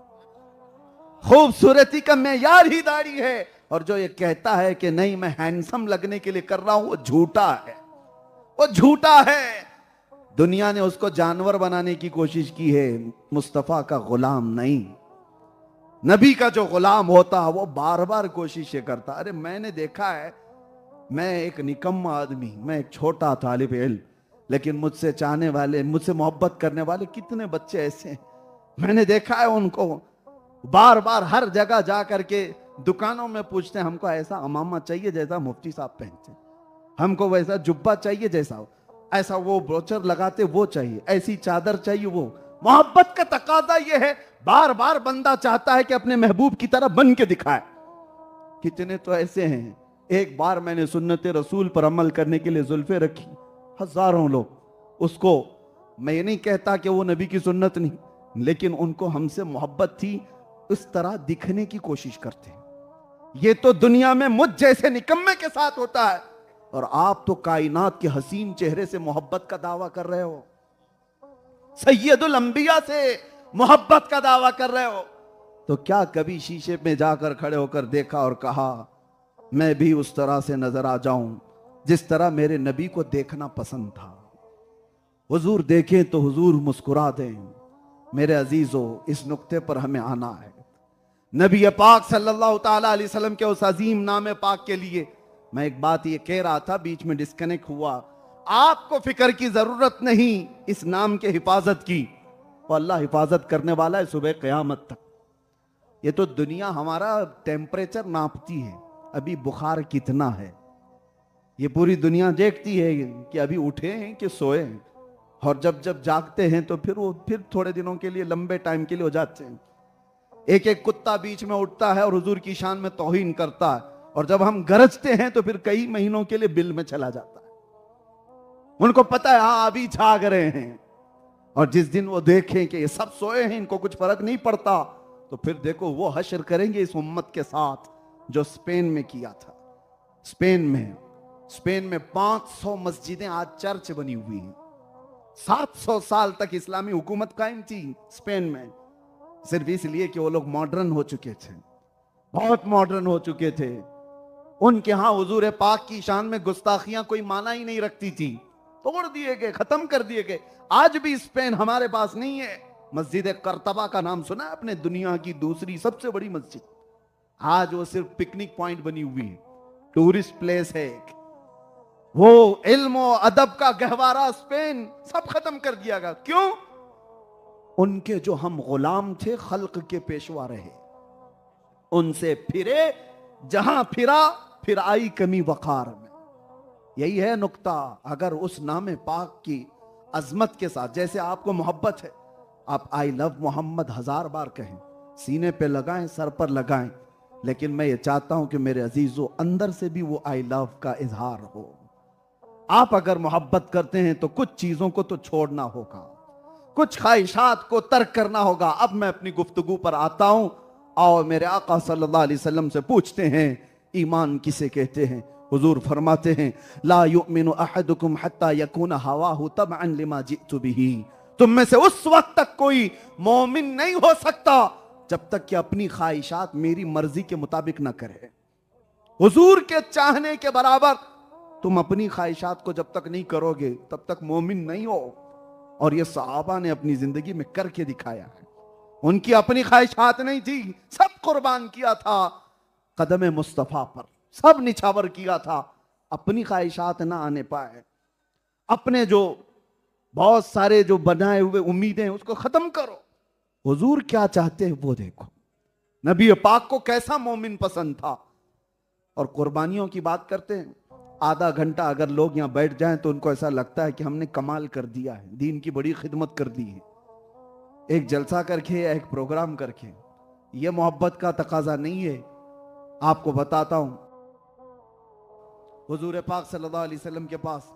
खूबसूरती का मेयार ही दाढ़ी है। और जो ये कहता है कि नहीं मैं हैंडसम लगने के लिए कर रहा हूं, वो झूठा है, वो झूठा है। दुनिया ने उसको जानवर बनाने की कोशिश की है, मुस्तफा का गुलाम नहीं। नबी का जो गुलाम होता वो बार बार कोशिशें करता। अरे मैंने देखा है, मैं एक निकम्मा आदमी, मैं एक छोटा तालिब इल्म, लेकिन मुझसे चाहने वाले, मुझसे मोहब्बत करने वाले कितने बच्चे ऐसे हैं। मैंने देखा है उनको बार बार हर जगह जा करके दुकानों में पूछते हैं, हमको ऐसा अमामा चाहिए जैसा मुफ्ती साहब पहनते, हमको वैसा जुब्बा चाहिए जैसा, ऐसा वो ब्रोचर लगाते वो चाहिए, ऐसी चादर चाहिए वो। मोहब्बत का तकाजा ये है, बार बार बंदा चाहता है कि अपने महबूब की तरह बन के दिखाए। कितने तो ऐसे हैं। एक बार मैंने सुन्नत रसूल पर अमल करने के लिए जुल्फे रखी, हजारों लोग उसको, मैं ये नहीं कहता कि वो नबी की सुन्नत नहीं, लेकिन उनको हमसे मोहब्बत थी, उस तरह दिखने की कोशिश करते हैं। ये तो दुनिया में मुझ जैसे निकम्मे के साथ होता है, और आप तो कायनात के हसीन चेहरे से मोहब्बत का दावा कर रहे हो, सैयदुल अंबिया से मोहब्बत का दावा कर रहे हो। तो क्या कभी शीशे में जाकर खड़े होकर देखा और कहा मैं भी उस तरह से नजर आ जाऊं जिस तरह मेरे नबी को देखना पसंद था? हुजूर देखें तो हुजूर मुस्कुरा दें। मेरे अजीजों, इस नुक्ते पर हमें आना है। नबी पाक सल्लल्लाहु ताला अलैहि वसल्लम के उस अजीम नाम पाक के लिए मैं एक बात ये कह रहा था, बीच में डिस्कनेक्ट हुआ। आपको फिक्र की जरूरत नहीं इस नाम के हिफाजत की, और अल्लाह हिफाजत करने वाला है सुबह क़यामत तक। ये तो दुनिया हमारा टेम्परेचर नापती है, अभी बुखार कितना है, ये पूरी दुनिया देखती है कि अभी उठे हैं कि सोए हैं। और जब जब जागते हैं तो फिर वो फिर थोड़े दिनों के लिए, लंबे टाइम के लिए हो जाते हैं। एक एक कुत्ता बीच में उठता है और हुजूर की शान में तौहीन करता है, और जब हम गरजते हैं तो फिर कई महीनों के लिए बिल में चला जाता है। उनको पता है हाँ अभी जाग रहे हैं, और जिस दिन वो देखें कि ये सब सोए हैं, इनको कुछ फर्क नहीं पड़ता, तो फिर देखो वो हश्र करेंगे इस उम्मत के साथ जो स्पेन में किया था। स्पेन में 500 मस्जिदें आज चर्च बनी हुई हैं। 700 साल तक इस्लामी हुकूमत कायम थी स्पेन में, सिर्फ इसलिए कि वो लोग मॉडर्न हो चुके थे, बहुत मॉडर्न हो चुके थे। उनके यहां हुजूर पाक की शान में गुस्ताखियां कोई माना ही नहीं रखती थी, तोड़ दिए गए, खत्म कर दिए गए। आज भी स्पेन हमारे पास नहीं है। मस्जिद कर्तबा का नाम सुना है अपने? दुनिया की दूसरी सबसे बड़ी मस्जिद, आज वो सिर्फ पिकनिक पॉइंट बनी हुई है, टूरिस्ट प्लेस है। वो इल्म और अदब का गहवारा स्पेन सब खत्म कर दिया गया। क्यों? उनके जो हम गुलाम थे, खल्क के पेशवा रहे, उनसे फिरे, जहां फिरा फिर आई कमी वकार में। यही है नुक्ता। अगर उस नाम पाक की अजमत के साथ, जैसे आपको मोहब्बत है, आप आई लव मोहम्मद 1000 बार कहें, सीने पे लगाएं, सर पर लगाएं, लेकिन मैं ये चाहता हूं कि मेरे अजीजों अंदर से भी वो आई लव का इजहार हो। आप अगर मोहब्बत करते हैं तो कुछ चीजों को तो छोड़ना होगा, कुछ ख्वाहिशात को तर्क करना होगा। अब मैं अपनी गुफ्तगू पर आता हूं। आओ मेरे आका सल्लल्लाहु अलैहि वसल्लम से पूछते हैं ईमान किसे कहते हैं। हुजूर फरमाते हैं ला युमिनु अहदुकुम हत्ता यकूना हवाहु तबअन लिमा जितु बिही। तुम में से उस वक्त तक कोई मोमिन नहीं हो सकता जब तक कि अपनी ख्वाहिशात मेरी मर्जी के मुताबिक ना करे। हुजूर के चाहने के बराबर तुम अपनी ख्वाहिशात को जब तक नहीं करोगे तब तक मोमिन नहीं हो। और ये सहाबा ने अपनी जिंदगी में करके दिखाया है। उनकी अपनी ख्वाहिशात नहीं थी, सब कुर्बान किया था कदम मुस्तफा पर, सब निछावर किया था। अपनी ख्वाहिशात ना आने पाए, अपने जो बहुत सारे जो बनाए हुए उम्मीदें उसको खत्म करो। हुजूर क्या चाहते हैं वो देखो। नबी पाक को कैसा मोमिन पसंद था। और कुर्बानियों की बात करते हैं, आधा घंटा अगर लोग यहां बैठ जाएं तो उनको ऐसा लगता है कि हमने कमाल कर दिया है, दीन की बड़ी खिदमत कर दी है, एक जलसा करके या एक प्रोग्राम करके। यह मोहब्बत का तकाजा नहीं है। आपको बताता हूं, हुजूर पाक सल्लल्लाहु अलैहि वसल्लम के पास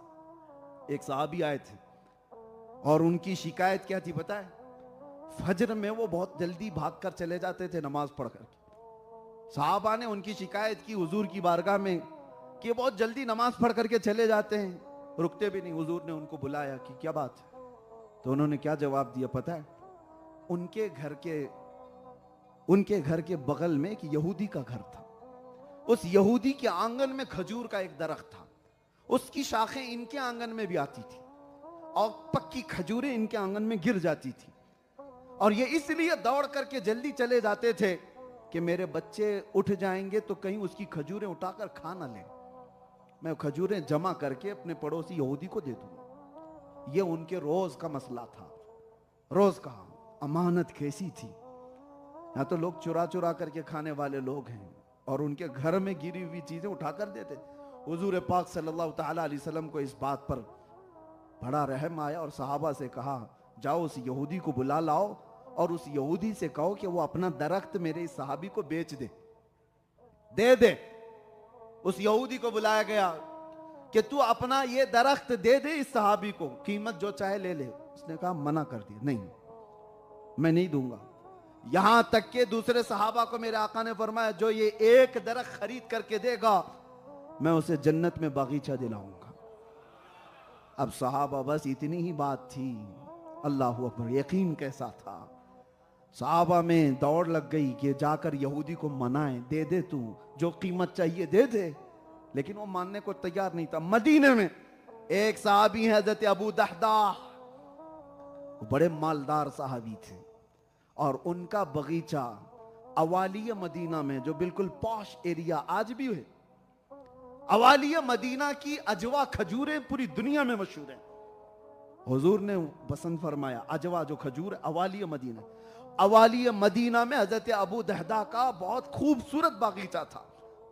एक सहाबी आए थे और उनकी शिकायत क्या थी पता है? फजर में वो बहुत जल्दी भागकर चले जाते थे नमाज पढ़कर। सहाबा ने उनकी शिकायत की हुजूर की बारगाह में कि बहुत जल्दी नमाज पढ़ करके चले जाते हैं, रुकते भी नहीं। हुजूर ने उनको बुलाया कि क्या बात है? तो उन्होंने क्या जवाब दिया पता है? उनके घर के बगल में एक यहूदी का घर था। उस यहूदी के आंगन में खजूर का एक दरख्त था, उसकी शाखें इनके आंगन में भी आती थी और पक्की खजूरें इनके आंगन में गिर जाती थी। और ये इसलिए दौड़ करके जल्दी चले जाते थे कि मेरे बच्चे उठ जाएंगे तो कहीं उसकी खजूरें उठाकर खा ना लें, मैं खजूरें जमा करके अपने पड़ोसी यहूदी को दे दूंगा। ये उनके रोज का मसला था। रोज का अमानत कैसी थी। यहां तो लोग चुरा चुरा करके खाने वाले लोग हैं और उनके घर में गिरी हुई चीजें उठाकर देते। हुजूर पाक सल्लल्लाहु ताला अलैहि वसल्लम को इस बात पर बड़ा रहम आया और सहाबा से कहा, जाओ उस यहूदी को बुला लाओ और उस यहूदी से कहो कि वो अपना दरख्त मेरे इस सहाबी को बेच दे दे। उस यहूदी को बुलाया गया कि तू अपना ये दरख्त दे दे इस सहाबी को, कीमत जो चाहे ले ले। उसने कहा मना कर दिया, नहीं मैं नहीं दूंगा। यहां तक के दूसरे सहाबा को मेरे आका ने फरमाया, जो ये एक दरख्त खरीद करके देगा मैं उसे जन्नत में बागीचा दिलाऊंगा। अब सहाबा बस इतनी ही बात थी। अल्लाह अकबर, यकीन कैसा था। सहाबा में दौड़ लग गई कि जाकर यहूदी को मनाए, दे दे तू जो कीमत चाहिए दे दे। लेकिन वो मानने को तैयार नहीं था। मदीने में एक सहाबी है हजरत अबू दहदा, बड़े मालदार सहाबी थे और उनका बगीचा अवालिया मदीना में, जो बिल्कुल पॉश एरिया आज भी है, अवालिया मदीना की अजवा खजूरें पूरी दुनिया में मशहूर है। हुजूर ने पसंद फरमाया अजवा जो खजूर है, अवालिया मदीना। अवालिया मदीना में हजरत अबू दहदा का बहुत खूबसूरत बागीचा था।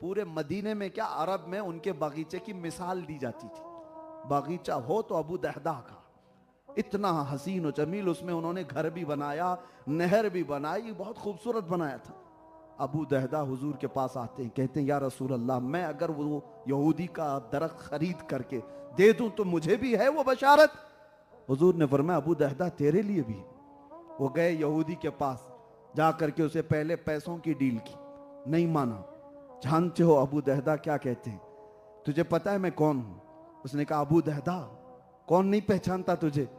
पूरे मदीने में क्या, अरब में उनके बागीचे की मिसाल दी जाती थी। बागीचा हो तो अबू दहदा का, इतना हसीन और जमील। उसमें उन्होंने घर भी बनाया, नहर भी बनाई, बहुत खूबसूरत बनाया था। अबू दहदा हुजूर के पास आते हैं, कहते हैं या रसूल अल्लाह, मैं अगर वो यहूदी का दरख्त खरीद करके दे दूं तो मुझे भी है वो बशारत? हुजूर ने फरमाया अबू दहदा तेरे लिए भी। वो गए यहूदी के पास, जा करके उसे पहले पैसों की डील की, नहीं माना। जानते हो अबू दहदा क्या कहते हैं? तुझे पता है मैं कौन हूं? उसने कहा अबू दहदा, कौन नहीं पहचानता तुझे?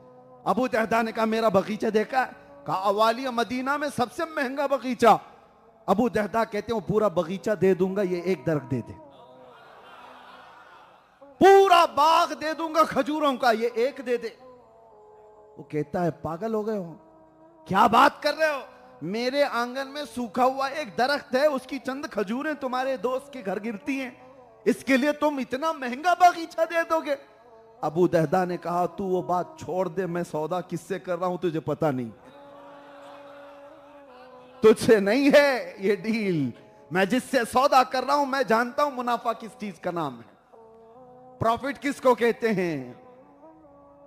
अबू दहदा ने कहा मेरा बगीचा देखा है? कहा अवालिया मदीना में सबसे महंगा बगीचा। अबू दहदा कहते हैं पूरा बगीचा दे दूंगा, ये एक दरख्त दे दे। पूरा बाग दे दूंगा खजूरों का, ये एक दे दे। वो कहता है पागल हो गए हो, क्या बात कर रहे हो? मेरे आंगन में सूखा हुआ एक दरख्त है, उसकी चंद खजूरें तुम्हारे दोस्त के घर गिरती हैं, इसके लिए तुम इतना महंगा बगीचा दे दोगे? अबू दहदा ने कहा तू वो बात छोड़ दे, मैं सौदा किससे कर रहा हूं तुझे पता नहीं, तुझसे नहीं है ये डील। मैं जिससे सौदा कर रहा हूं मैं जानता हूं मुनाफा किस चीज का नाम है, प्रॉफिट किसको कहते हैं।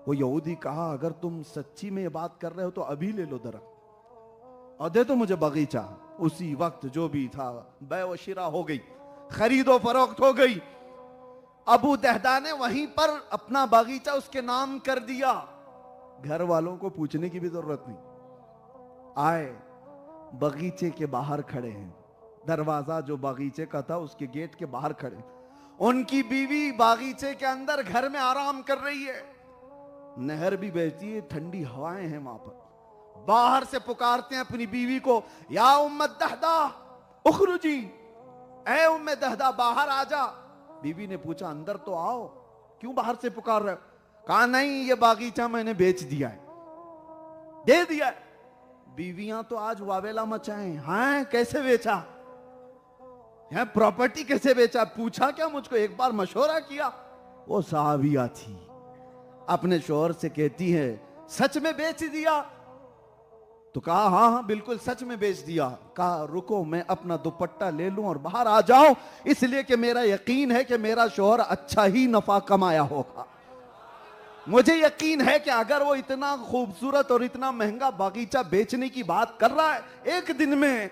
वो यहूदी कहा अगर तुम सच्ची में ये बात कर रहे हो तो अभी ले लो दरख्त और दे दो मुझे बगीचा। उसी वक्त जो भी था बै व शिरा हो गई, खरीदो फरोख्त हो गई। अबू दहदा ने वहीं पर अपना बगीचा उसके नाम कर दिया। घर वालों को पूछने की भी जरूरत नहीं, आए बगीचे के बाहर खड़े हैं, दरवाजा जो बगीचे का था उसके गेट के बाहर खड़े। उनकी बीवी बागीचे के अंदर घर में आराम कर रही है, नहर भी बहती है, ठंडी हवाएं हैं वहां पर। बाहर से पुकारते हैं अपनी बीवी को, या उम्मे दहदा उखरुजी, ऐ उम्मे दहदा बाहर आ जा। बीवी ने पूछा अंदर तो आओ, क्यों बाहर से पुकार रहे हो? कहा नहीं ये बागीचा मैंने बेच दिया है, दे दिया है। बीवियां तो आज वावेला मचाएं, हाँ कैसे बेचा, यह प्रॉपर्टी कैसे बेचा? पूछा क्या मुझको, एक बार मशवरा किया? वो साहबिया थी, अपने शोहर से कहती है सच में बेच दिया? तो कहा हाँ हाँ बिल्कुल सच में बेच दिया। कहा रुको मैं अपना दुपट्टा ले लूं और बाहर आ जाऊं, इसलिए कि मेरा यकीन है कि मेरा शौहर अच्छा ही नफा कमाया होगा। मुझे यकीन है कि अगर वो इतना खूबसूरत और इतना महंगा बागीचा बेचने की बात कर रहा है एक दिन में,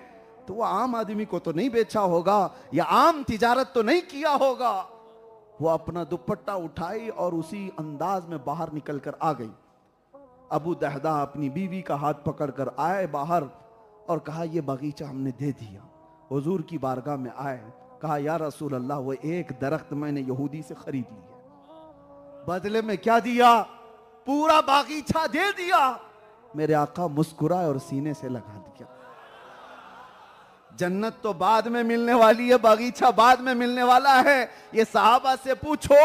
तो वो आम आदमी को तो नहीं बेचा होगा या आम तिजारत तो नहीं किया होगा। वो अपना दुपट्टा उठाई और उसी अंदाज में बाहर निकल कर आ गई। अबू दहदा अपनी बीवी का हाथ पकड़कर आए बाहर और कहा ये बगीचा हमने दे दिया। हुजूर की बारगाह में आए, कहा या रसूल अल्लाह वो एक दरख्त मैंने यहूदी से खरीद लिया, बदले में क्या दिया? पूरा बागीचा दे दिया। मेरे आका मुस्कुराए और सीने से लगा दिया। जन्नत तो बाद में मिलने वाली है, बागीचा बाद में मिलने वाला है। ये सहाबा से पूछो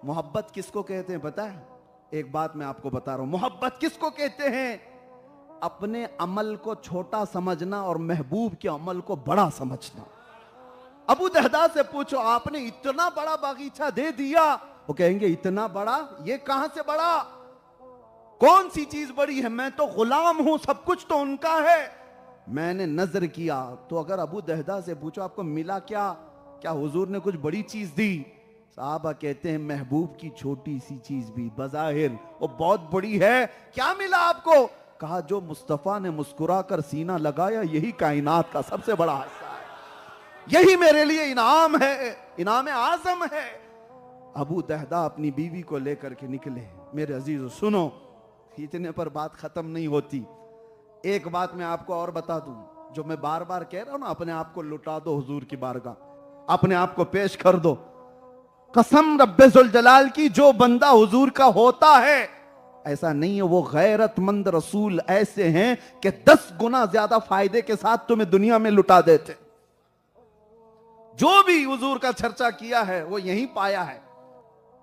मोहब्बत किसको कहते हैं पता है? एक बात मैं आपको बता रहा हूं, मोहब्बत किसको कहते हैं? अपने अमल को छोटा समझना और महबूब के अमल को बड़ा समझना। अबू दहदा से पूछो आपने इतना बड़ा बागीचा दे दिया, वो कहेंगे इतना बड़ा? ये कहां से बड़ा? कौन सी चीज बड़ी है? मैं तो गुलाम हूं, सब कुछ तो उनका है। मैंने नजर किया तो अगर अबू दहदा से पूछो आपको मिला क्या? क्या हुजूर ने कुछ बड़ी चीज दी? साहबा कहते हैं महबूब की छोटी सी चीज भी बज़ाहिर वो बहुत बड़ी है। क्या मिला आपको? कहा जो मुस्तफा ने मुस्कुरा कर सीना लगाया यही कायनात का सबसे बड़ा हिस्सा है, यही मेरे लिए इनाम है, इनाम आजम है। अबू दहदा अपनी बीवी को लेकर के निकले। मेरे अजीजों सुनो, इतने पर बात खत्म नहीं होती। एक बात मैं आपको और बता दूं, जो मैं बार बार कह रहा हूं ना, अपने आप को लुटा दो हुजूर की बारगाह, अपने आप को पेश कर दो। कसम रब्बे जुल जलाल की, जो बंदा हुजूर का होता है ऐसा नहीं है, वो गैरतमंद रसूल ऐसे हैं कि 10 गुना ज्यादा फायदे के साथ तुम्हें दुनिया में लुटा देते। जो भी हुजूर का चर्चा किया है वो यही पाया है,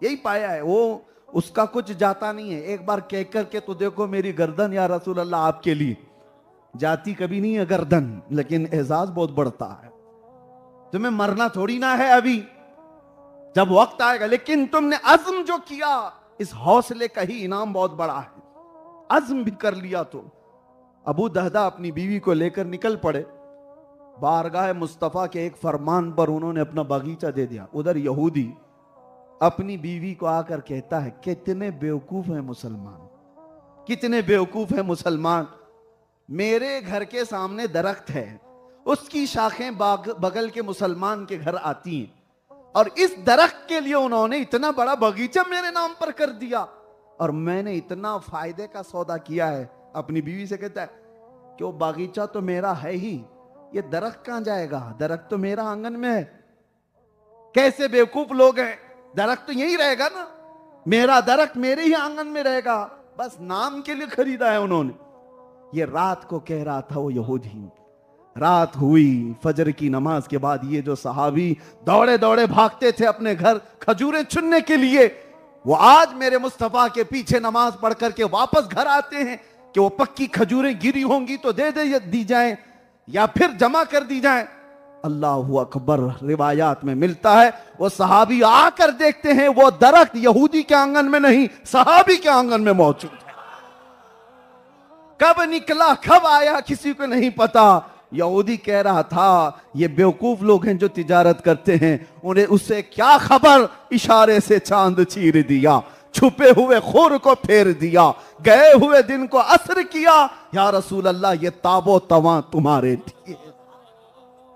यही पाया है। वो उसका कुछ जाता नहीं है। एक बार कह करके तो देखो मेरी गर्दन या रसूल अल्लाह आपके लिए, जाती कभी नहीं है गर्दन, लेकिन एजाज बहुत बढ़ता है। तुम्हें मरना थोड़ी ना है अभी, जब वक्त आएगा। लेकिन तुमने अज़्म जो किया, इस हौसले का ही इनाम बहुत बड़ा है। अज़्म भी कर लिया तो। अबू दहदा अपनी बीवी को लेकर निकल पड़े। बारगाह मुस्तफा के एक फरमान पर उन्होंने अपना बगीचा दे दिया। उधर यहूदी अपनी बीवी को आकर कहता है कितने बेवकूफ हैं मुसलमान, कितने बेवकूफ हैं मुसलमान। मेरे घर के सामने दरख्त है, उसकी शाखें बगल के मुसलमान के घर आती हैं, और इस दरख्त के लिए उन्होंने इतना बड़ा बगीचा मेरे नाम पर कर दिया, और मैंने इतना फायदे का सौदा किया है। अपनी बीवी से कहता है कि वो बागीचा तो मेरा है ही, ये दरख्त कहां जाएगा? दरख्त तो मेरा आंगन में है। कैसे बेवकूफ लोग हैं, दरख्त तो यही रहेगा ना, मेरा दरख्त मेरे ही आंगन में रहेगा, बस नाम के लिए खरीदा है उन्होंने। ये रात को कह रहा था वो यहूदी। रात हुई, फजर की नमाज के बाद ये जो सहाबी दौड़े दौड़े भागते थे अपने घर खजूरें चुनने के लिए, वो आज मेरे मुस्तफा के पीछे नमाज पढ़ करके वापस घर आते हैं कि वो पक्की खजूरें गिरी होंगी तो दे दी जाएं या फिर जमा कर दी जाएं। अल्लाहु अकबर, रिवायात में मिलता है वो सहाबी आकर देखते हैं वो दरख्त यहूदी के आंगन में नहीं, सहाबी के आंगन में मौजूद है। कब निकला कब आया किसी को नहीं पता। यहूदी कह रहा था ये बेवकूफ लोग हैं जो तिजारत करते हैं, उन्हें उससे क्या खबर, इशारे से चांद चीर दिया, छुपे हुए खुर को फेर दिया, गए हुए दिन को असर किया, या रसूल अल्लाह ये ताबो तवा तुम्हारे लिए।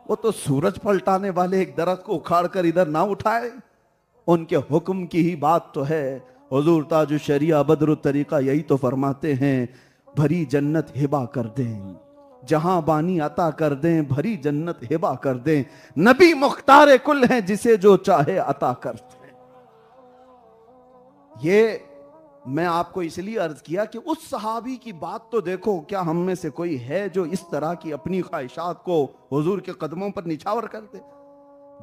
वो तो सूरज पलटाने वाले एक दरख्त को उखाड़ कर इधर ना उठाए, उनके हुक्म की ही बात तो है। हुजूर ताजु शरिया बदरु तरीका यही तो फरमाते हैं, भरी जन्नत हिबा कर दें, जहां बानी अता कर दें, भरी जन्नत हिबा कर दें, नबी मुख्तार कुल हैं जिसे जो चाहे अता करते। ये मैं आपको इसलिए अर्ज किया कि उस सहाबी की बात तो देखो, क्या हम में से कोई है जो इस तरह की अपनी ख्वाहिशात को हुजूर के कदमों पर निछावर कर दे?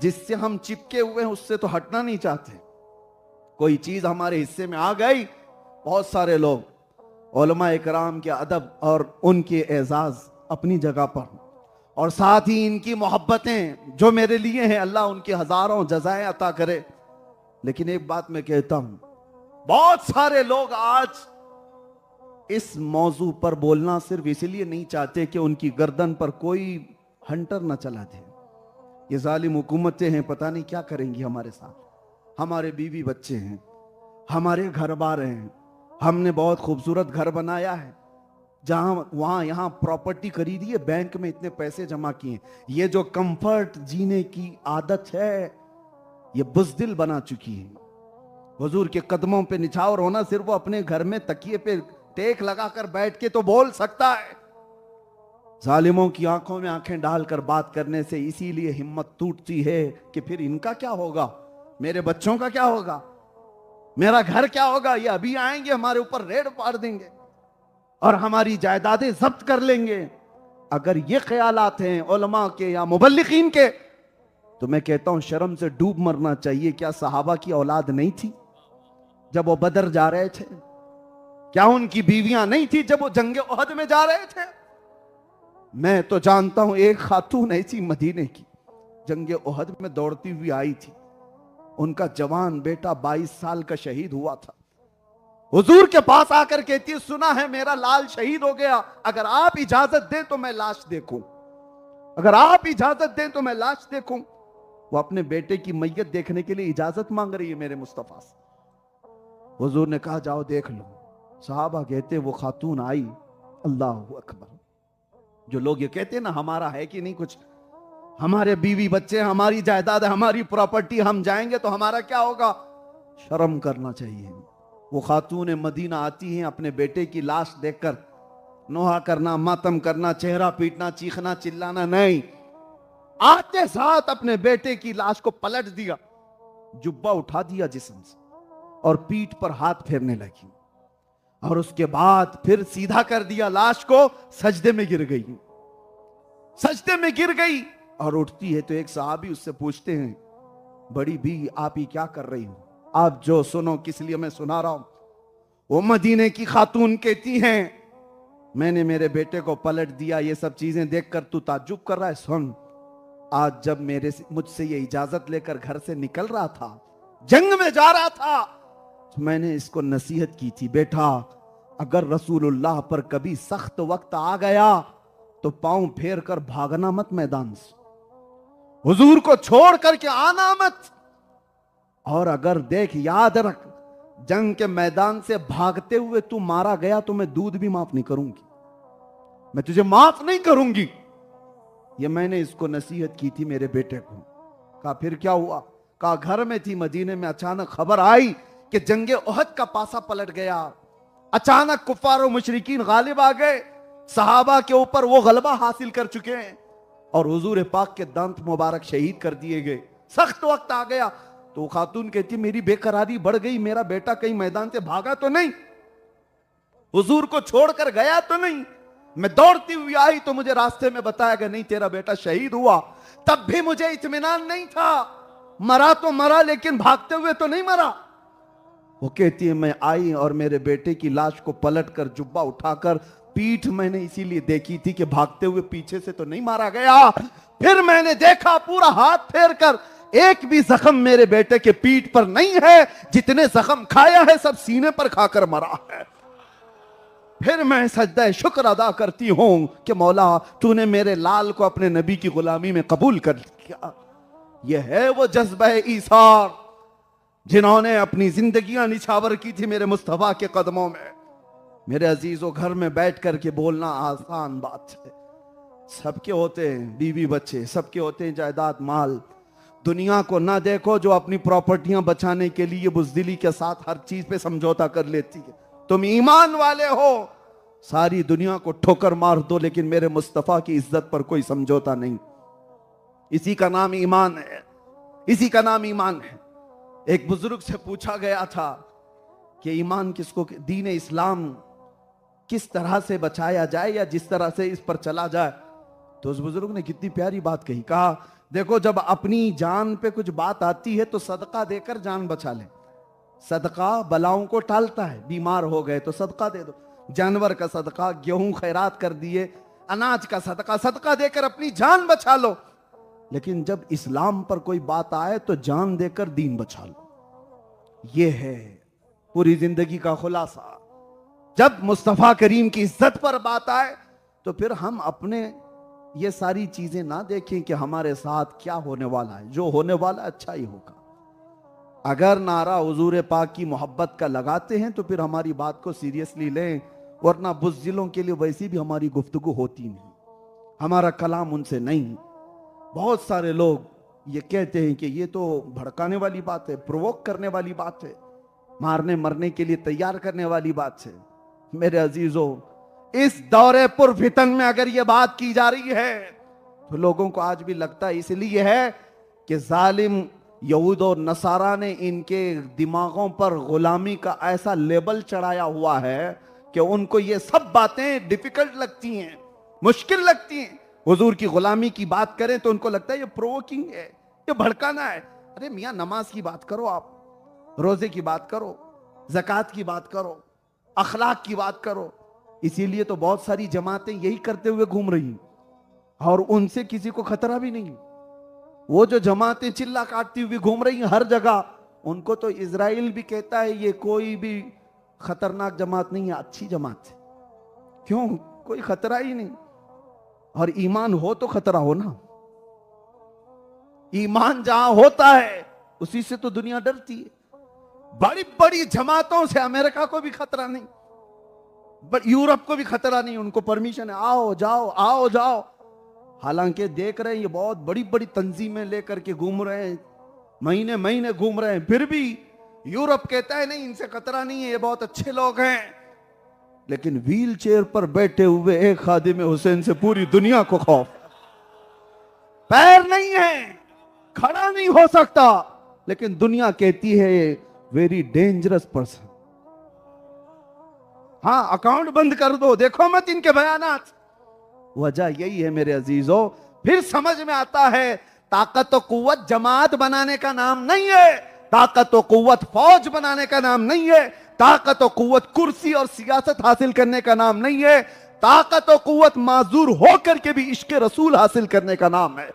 जिससे हम चिपके हुए हैं उससे तो हटना नहीं चाहते। कोई चीज हमारे हिस्से में आ गई, बहुत सारे लोग उलमा इकराम के अदब और उनके एजाज अपनी जगह पर, और साथ ही इनकी मोहब्बतें जो मेरे लिए हैं, अल्लाह उनकी हजारों जज़ाएं अता करे। लेकिन एक बात मैं कहता हूं, बहुत सारे लोग आज इस मौजू पर बोलना सिर्फ इसलिए नहीं चाहते कि उनकी गर्दन पर कोई हंटर न चला दे। ये जालिम हुकूमतें हैं, पता नहीं क्या करेंगी हमारे साथ। हमारे बीवी बच्चे हैं, हमारे घर बार हैं, हमने बहुत खूबसूरत घर बनाया है, जहां वहां यहां प्रॉपर्टी खरीदी है, बैंक में इतने पैसे जमा किए। ये जो कंफर्ट जीने की आदत है ये बुज़दिल बना चुकी है। हुजूर के कदमों पे निछावर होना सिर्फ वो अपने घर में तकिए पे टेक लगाकर बैठ के तो बोल सकता है। जालिमों की आंखों में आंखें डालकर बात करने से इसीलिए हिम्मत टूटती है कि फिर इनका क्या होगा, मेरे बच्चों का क्या होगा, मेरा घर क्या होगा। ये अभी आएंगे, हमारे ऊपर रेड पार देंगे और हमारी जायदादें जब्त कर लेंगे। अगर ये ख्यालात हैं उलमा के या मुबल्लिगीन के, तो मैं कहता हूं शर्म से डूब मरना चाहिए। क्या सहाबा की औलाद नहीं थी जब वो बदर जा रहे थे? क्या उनकी बीवियां नहीं थी जब वो जंगे उहद में जा रहे थे? मैं तो जानता हूं एक खातून ऐसी मदीने की जंगे उहद में दौड़ती हुई आई थी, उनका जवान बेटा 22 साल का शहीद हुआ था। हुजूर के पास आकर कहती है, सुना है मेरा लाल शहीद हो गया, अगर आप इजाजत दें तो मैं लाश देखूं, अगर आप इजाजत दें तो मैं लाश देखूं। वो अपने बेटे की मैयत देखने के लिए इजाजत मांग रही है मेरे मुस्तफा से। हुजूर ने कहा जाओ देख लो। सहाबा कहते वो खातून आई, अल्लाह अकबर। जो लोग ये कहते हैं ना हमारा है कि नहीं कुछ, हमारे बीवी बच्चे, हमारी जायदाद, हमारी प्रॉपर्टी, हम जाएंगे तो हमारा क्या होगा, शर्म करना चाहिए। वो खातून मदीना आती हैं अपने बेटे की लाश देखकर, नोहा करना, मातम करना, चेहरा पीटना, चीखना चिल्लाना नहीं, आते साथ अपने बेटे की लाश को पलट दिया, जुब्बा उठा दिया जिस्म से और पीठ पर हाथ फेरने लगी और उसके बाद फिर सीधा कर दिया लाश को, सजदे में गिर गई, सजदे में गिर गई और उठती है तो एक सहाबी उससे पूछते हैं, बड़ी भी आप ही क्या कर रही हो? आप जो सुनो किस लिए मैं सुना रहा हूं। वो मदीने की खातून कहती हैं, मैंने मेरे बेटे को पलट दिया, ये सब चीजें देखकर तू ताज्जुब कर रहा है। सुन, आज जब मुझसे ये इजाजत लेकर घर से निकल रहा था, जंग में जा रहा था, तो मैंने इसको नसीहत की थी, बेटा अगर रसूलुल्लाह पर कभी सख्त वक्त आ गया तो पांव फेर कर भागना मत मैदान से, हुजूर को छोड़ करके आना मत, और अगर देख याद रख जंग के मैदान से भागते हुए तू मारा गया तो मैं दूध भी माफ नहीं करूंगी, मैं तुझे माफ नहीं करूंगी। ये मैंने इसको नसीहत की थी मेरे बेटे को। कहा फिर क्या हुआ? कहा घर में थी मदीने में, अचानक खबर आई कि जंगे उहद का पासा पलट गया, अचानक कुफार और मुशरिकीन गालिब आ गए, सहाबा के ऊपर वो गलबा हासिल कर चुके हैं और हुजूर पाक के दांत मुबारक शहीद कर दिए गए, सख्त वक्त आ गया। तो खातून कहती मेरी बेकरारी बढ़ गई, मेरा बेटा कहीं मैदान से भागा तो नहीं, हुजूर को छोड़कर गया तो नहीं। मैं दौड़ती हुई आई तो मुझे रास्ते में बताया गया नहीं तेरा बेटा शहीद हुआ। तब भी मुझे इत्मीनान नहीं था, मरा तो मरा लेकिन भागते हुए तो नहीं मरा। वो कहती है मैं आई और मेरे बेटे की लाश को पलटकर जुब्बा उठाकर, पीठ मैंने इसीलिए देखी थी कि भागते हुए पीछे से तो नहीं मारा गया। फिर मैंने देखा पूरा हाथ फेर कर एक भी जख्म मेरे बेटे के पीठ पर नहीं है, जितने जख्म खाया है सब सीने पर खाकर मरा है। फिर मैं सजदा शुक्र अदा करती हूं कि मौला तूने मेरे लाल को अपने नबी की गुलामी में कबूल कर लिया। यह है वो जज्बा ईसार जिन्होंने अपनी जिंदगियां निछावर की थी मेरे मुस्तफा के कदमों में। मेरे अजीजों, घर में बैठ करके बोलना आसान बात है, सबके होते हैं बीवी बच्चे, सबके होते हैं जायदाद माल। दुनिया को ना देखो जो अपनी प्रॉपर्टियां बचाने के लिए बुज़दिली के साथ हर चीज पे समझौता कर लेती है। तुम ईमान वाले हो, सारी दुनिया को ठोकर मार दो लेकिन मेरे मुस्तफा की इज्जत पर कोई समझौता नहीं। इसी का नाम ईमान है, इसी का नाम ईमान है। एक बुजुर्ग से पूछा गया था कि ईमान किसको, दीन इस्लाम किस तरह से बचाया जाए या जिस तरह से इस पर चला जाए। तो उस बुजुर्ग ने कितनी प्यारी बात कही, कहा देखो जब अपनी जान पे कुछ बात आती है तो सदका देकर जान बचा ले। सदका बलाओं को टालता है, बीमार हो गए तो सदका दे दो, जानवर का सदका, गेहूं खैरात कर दिए, अनाज का सदका, सदका देकर अपनी जान बचा लो। लेकिन जब इस्लाम पर कोई बात आए तो जान देकर दीन बचा लो। यह है पूरी जिंदगी का खुलासा। जब मुस्तफा करीम की इज्जत पर बात आए तो फिर हम अपने ये सारी चीजें ना देखें कि हमारे साथ क्या होने वाला है। जो होने वाला अच्छा ही होगा। अगर नारा हुजूर पाक की मोहब्बत का लगाते हैं तो फिर हमारी बात को सीरियसली लें, वरना बुज़दिलों के लिए वैसी भी हमारी गुफ्तगू होती नहीं, हमारा कलाम उनसे नहीं। बहुत सारे लोग ये कहते हैं कि ये तो भड़काने वाली बात है, प्रोवोक करने वाली बात है, मारने मरने के लिए तैयार करने वाली बात है। मेरे अजीजों, इस दौरे पुर फितन में अगर ये बात की जा रही है तो लोगों को आज भी लगता है इसलिए है कि जालिम यहूद और नसारा ने इनके दिमागों पर गुलामी का ऐसा लेबल चढ़ाया हुआ है कि उनको ये सब बातें डिफिकल्ट लगती हैं, मुश्किल लगती हैं। हुजूर की गुलामी की बात करें तो उनको लगता है ये प्रोवोकिंग है, ये भड़काना है। अरे मियां, नमाज की बात करो, आप रोजे की बात करो, ज़कात की बात करो, अखलाक की बात करो। इसीलिए तो बहुत सारी जमातें यही करते हुए घूम रही और उनसे किसी को खतरा भी नहीं। वो जो जमातें चिल्ला काटती हुई घूम रही हैं हर जगह, उनको तो इजराइल भी कहता है ये कोई भी खतरनाक जमात नहीं है, अच्छी जमात है। क्यों? कोई खतरा ही नहीं। और ईमान हो तो खतरा हो ना। ईमान जहां होता है उसी से तो दुनिया डरती है। बड़ी बड़ी जमातों से अमेरिका को भी खतरा नहीं, बट यूरोप को भी खतरा नहीं। उनको परमिशन है, आओ जाओ, आओ जाओ। हालांकि देख रहे हैं ये बहुत बड़ी बड़ी तंजीमें लेकर के घूम रहे हैं, महीने महीने घूम रहे हैं, फिर भी यूरोप कहता है नहीं, इनसे खतरा नहीं है, ये बहुत अच्छे लोग हैं। लेकिन व्हील चेयर पर बैठे हुए एक खादिम हुसैन से पूरी दुनिया को खौफ। पैर नहीं है, खड़ा नहीं हो सकता, लेकिन दुनिया कहती है वेरी डेंजरस पर्सन। हाँ, अकाउंट बंद कर दो, देखो मत इनके बयानात। वजह यही है मेरे अजीजों। फिर समझ में आता है ताकत और कुव्वत जमात बनाने का नाम नहीं है, ताकत और कुव्वत फौज बनाने का नाम नहीं है, ताकत और कुव्वत कुर्सी और सियासत हासिल करने का नाम नहीं है, ताकत और कुव्वत माजूर होकर के भी इश्क रसूल हासिल करने का नाम है।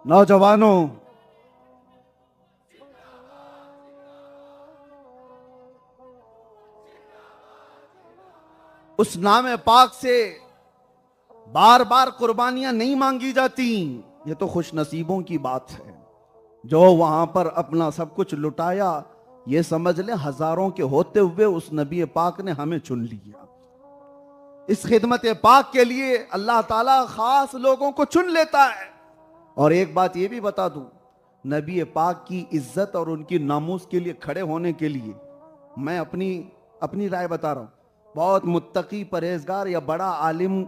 नौजवानों, उस नाम पाक से बार बार कुर्बानियां नहीं मांगी जाती। ये तो खुश नसीबों की बात है जो वहां पर अपना सब कुछ लुटाया। ये समझ लें हजारों के होते हुए उस नबी पाक ने हमें चुन लिया। इस खिदमत पाक के लिए अल्लाह ताला खास लोगों को चुन लेता है। और एक बात ये भी बता दूं, नबी पाक की इज्जत और उनकी नामूस के लिए खड़े होने के लिए मैं अपनी राय बता रहा हूं। बहुत मुत्तकी, परहेजगार या बड़ा आलिम,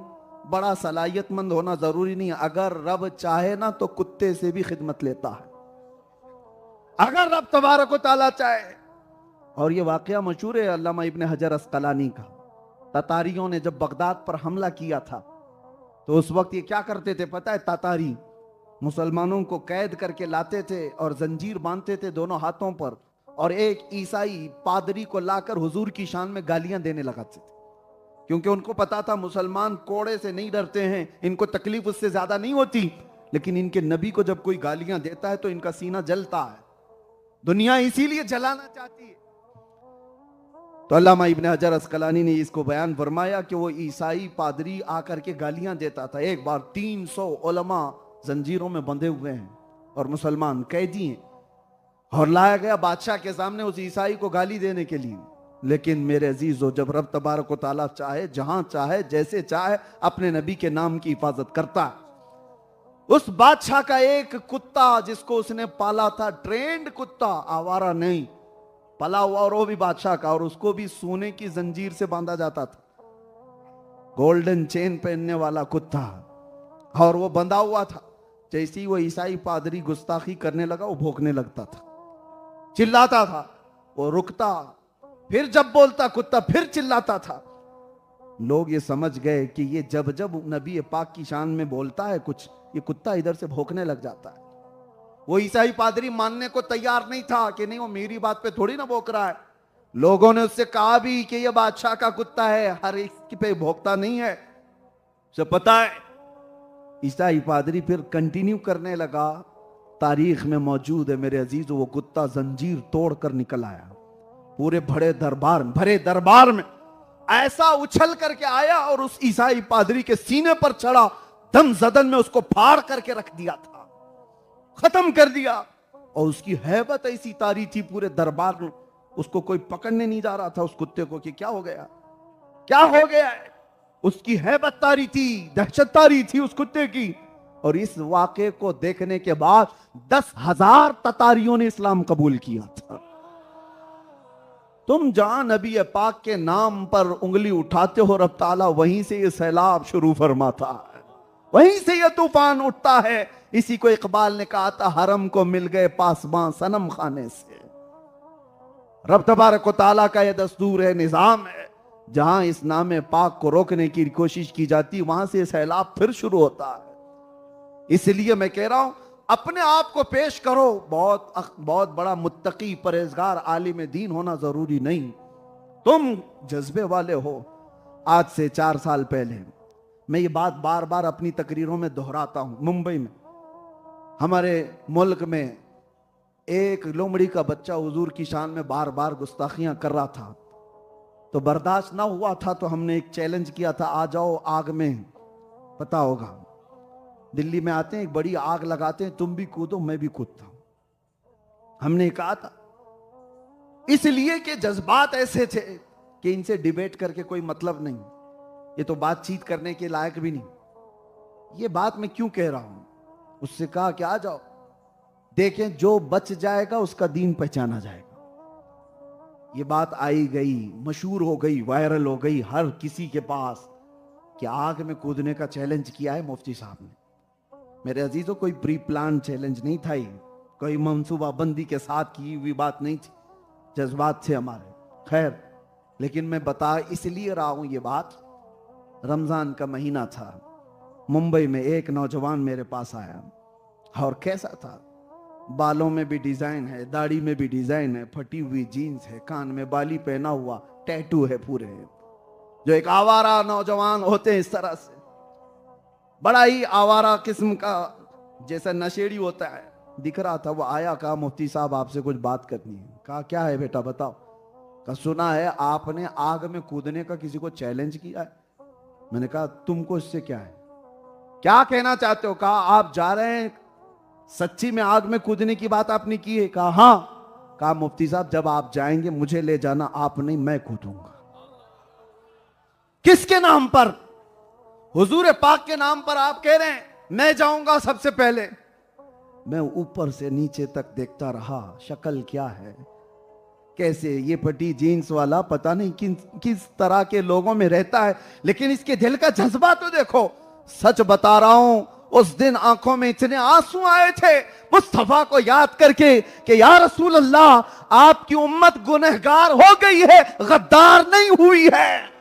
बड़ा सलाहियतमंद होना जरूरी नहीं है। अगर रब चाहे ना तो कुत्ते से भी खिदमत लेता है, अगर रब तबारक व तआला चाहे। और ये वाकया मशहूर है अल्लामा इब्न हजर अस्कलानी का। ततारियों ने जब बगदाद पर हमला किया था तो उस वक्त ये क्या करते थे पता है? तातारी मुसलमानों को कैद करके लाते थे और जंजीर बांधते थे दोनों हाथों पर, और एक ईसाई पादरी को लाकर हुजूर की शान में गालियां देने लगाते थे, क्योंकि उनको पता था मुसलमान कोड़े से नहीं डरते हैं, इनको तकलीफ उससे ज्यादा नहीं होती। लेकिन इनके नबी को जब कोई गालियां देता है तो इनका सीना जलता है। दुनिया इसीलिए जलाना चाहती है। तो अल्लामा इब्न हजर अस्कलानी ने इसको बयान फरमाया कि वो ईसाई पादरी आकर के गालियां देता था। एक बार 300 उलमा जंजीरों में बंधे हुए हैं और मुसलमान कैदी हैं, और लाया गया बादशाह के सामने उस ईसाई को गाली देने के लिए। लेकिन मेरे अजीजों, जब रब तबारक व तआला चाहे, जहां चाहे, जैसे चाहे, अपने नबी के नाम की हिफाजत करता है। उस बादशाह का एक कुत्ता जिसको उसने पाला था, ट्रेंड कुत्ता, आवारा नहीं, पला हुआ, और वो भी बादशाह का, और उसको भी सोने की जंजीर से बांधा जाता था, गोल्डन चेन पहनने वाला कुत्ता, और वो बंधा हुआ था। जैसे ही वो ईसाई पादरी गुस्ताखी करने लगा वो भौंकने लगता था, चिल्लाता था, वो रुकता, फिर जब बोलता कुत्ता फिर चिल्लाता था। लोग ये समझ गए कि ये जब जब नबी पाक की शान में बोलता है कुछ, ये कुत्ता इधर से भौंकने लग जाता है। वो ईसाई पादरी मानने को तैयार नहीं था कि नहीं वो मेरी बात पे थोड़ी ना भौंक रहा है। लोगों ने उससे कहा भी कि ये बादशाह का कुत्ता है, हर एक पे भौंकता नहीं है, उसे पता है। ईसाई पादरी फिर कंटिन्यू करने लगा। तारीख में मौजूद है मेरे अजीज, वो कुत्ता जंजीर तोड़कर निकल आया, पूरे भरे दरबार में ऐसा उछल करके आया और उस ईसाई पादरी के सीने पर चढ़ा, दम जदन में उसको फाड़ करके रख दिया था, खत्म कर दिया। और उसकी हैबत ऐसी तारी थी पूरे दरबार में, उसको कोई पकड़ने नहीं जा रहा था उस कुत्ते को कि क्या हो गया, क्या हो गया है। उसकी हैबत तारी थी, दहशत तारी थी उस कुत्ते की। और इस वाक़े को देखने के बाद 10,000 ततारियों ने इस्लाम कबूल किया था। तुम जहां नबी पाक के नाम पर उंगली उठाते हो, रब ताला वहीं से ये सैलाब शुरू फरमाता है, वहीं से ये तूफान उठता है। इसी को इकबाल ने कहा था, हरम को मिल गए पासबां सनम खाने से। रब तबारक व तआला का यह दस्तूर है, निजाम है। जहां इस नाम पाक को रोकने की कोशिश की जाती, वहां से सैलाब फिर शुरू होता है। इसलिए मैं कह रहा हूं, अपने आप को पेश करो। बहुत बड़ा मुत्तकी, परहेजगार, आलिम दीन होना जरूरी नहीं। तुम जज्बे वाले हो। आज से 4 साल पहले मैं ये बात बार बार अपनी तकरीरों में दोहराता हूं। मुंबई में हमारे मुल्क में एक लोमड़ी का बच्चा हुजूर की शान में बार बार गुस्ताखियां कर रहा था, तो बर्दाश्त ना हुआ था, तो हमने एक चैलेंज किया था, आ जाओ आग में। पता होगा दिल्ली में आते हैं, एक बड़ी आग लगाते हैं, तुम भी कूदो मैं भी कूदता हूं। हमने कहा था इसलिए कि जज्बात ऐसे थे कि इनसे डिबेट करके कोई मतलब नहीं, ये तो बातचीत करने के लायक भी नहीं। ये बात मैं क्यों कह रहा हूं, उससे कहा कि आ जाओ, देखें जो बच जाएगा उसका दीन पहचाना जाएगा। ये बात आई गई, मशहूर हो गई, वायरल हो गई हर किसी के पास कि आग में कूदने का चैलेंज किया है मुफ्ती साहब ने। मेरे अजीजों, कोई प्री प्लान चैलेंज नहीं था, कोई मंसूबाबंदी के साथ की हुई बात नहीं थी, जज्बात थे हमारे। खैर, लेकिन मैं बता इसलिए रहा हूं ये बात, रमजान का महीना था, मुंबई में एक नौजवान मेरे पास आया, और कैसा था, बालों में भी डिजाइन है, दाढ़ी में भी डिजाइन है, फटी हुई जीन्स है, कान में बाली पहना हुआ, टैटू है पूरे, जो एक आवारा नौजवान होते हैं इस तरह से, बड़ा ही आवारा किस्म का, जैसा नशेड़ी होता है, दिख रहा था। वो आया, कहा मुफ्ती साहब आपसे कुछ बात करनी है। कहा क्या है बेटा बताओ। कहा सुना है आपने आग में कूदने का किसी को चैलेंज किया है। मैंने कहा तुमको इससे क्या है, क्या कहना चाहते हो। कहा आप जा रहे हैं, सच्ची में आग में कूदने की बात आपने की है। कहा हाँ। कहा मुफ्ती साहब जब आप जाएंगे मुझे ले जाना, आप नहीं मैं कूदूंगा। किसके नाम पर, हुजूर पाक के नाम पर आप कह रहे हैं मैं जाऊंगा सबसे पहले। मैं ऊपर से नीचे तक देखता रहा, शक्ल क्या है, कैसे ये फटी जीन्स वाला, पता नहीं किस तरह के लोगों में रहता है, लेकिन इसके दिल का जज्बा तो देखो। सच बता रहा हूं, उस दिन आंखों में इतने आंसू आए थे मुस्तफा को याद करके कि या रसूल अल्लाह आपकी उम्मत गुनहगार हो गई है, गद्दार नहीं हुई है।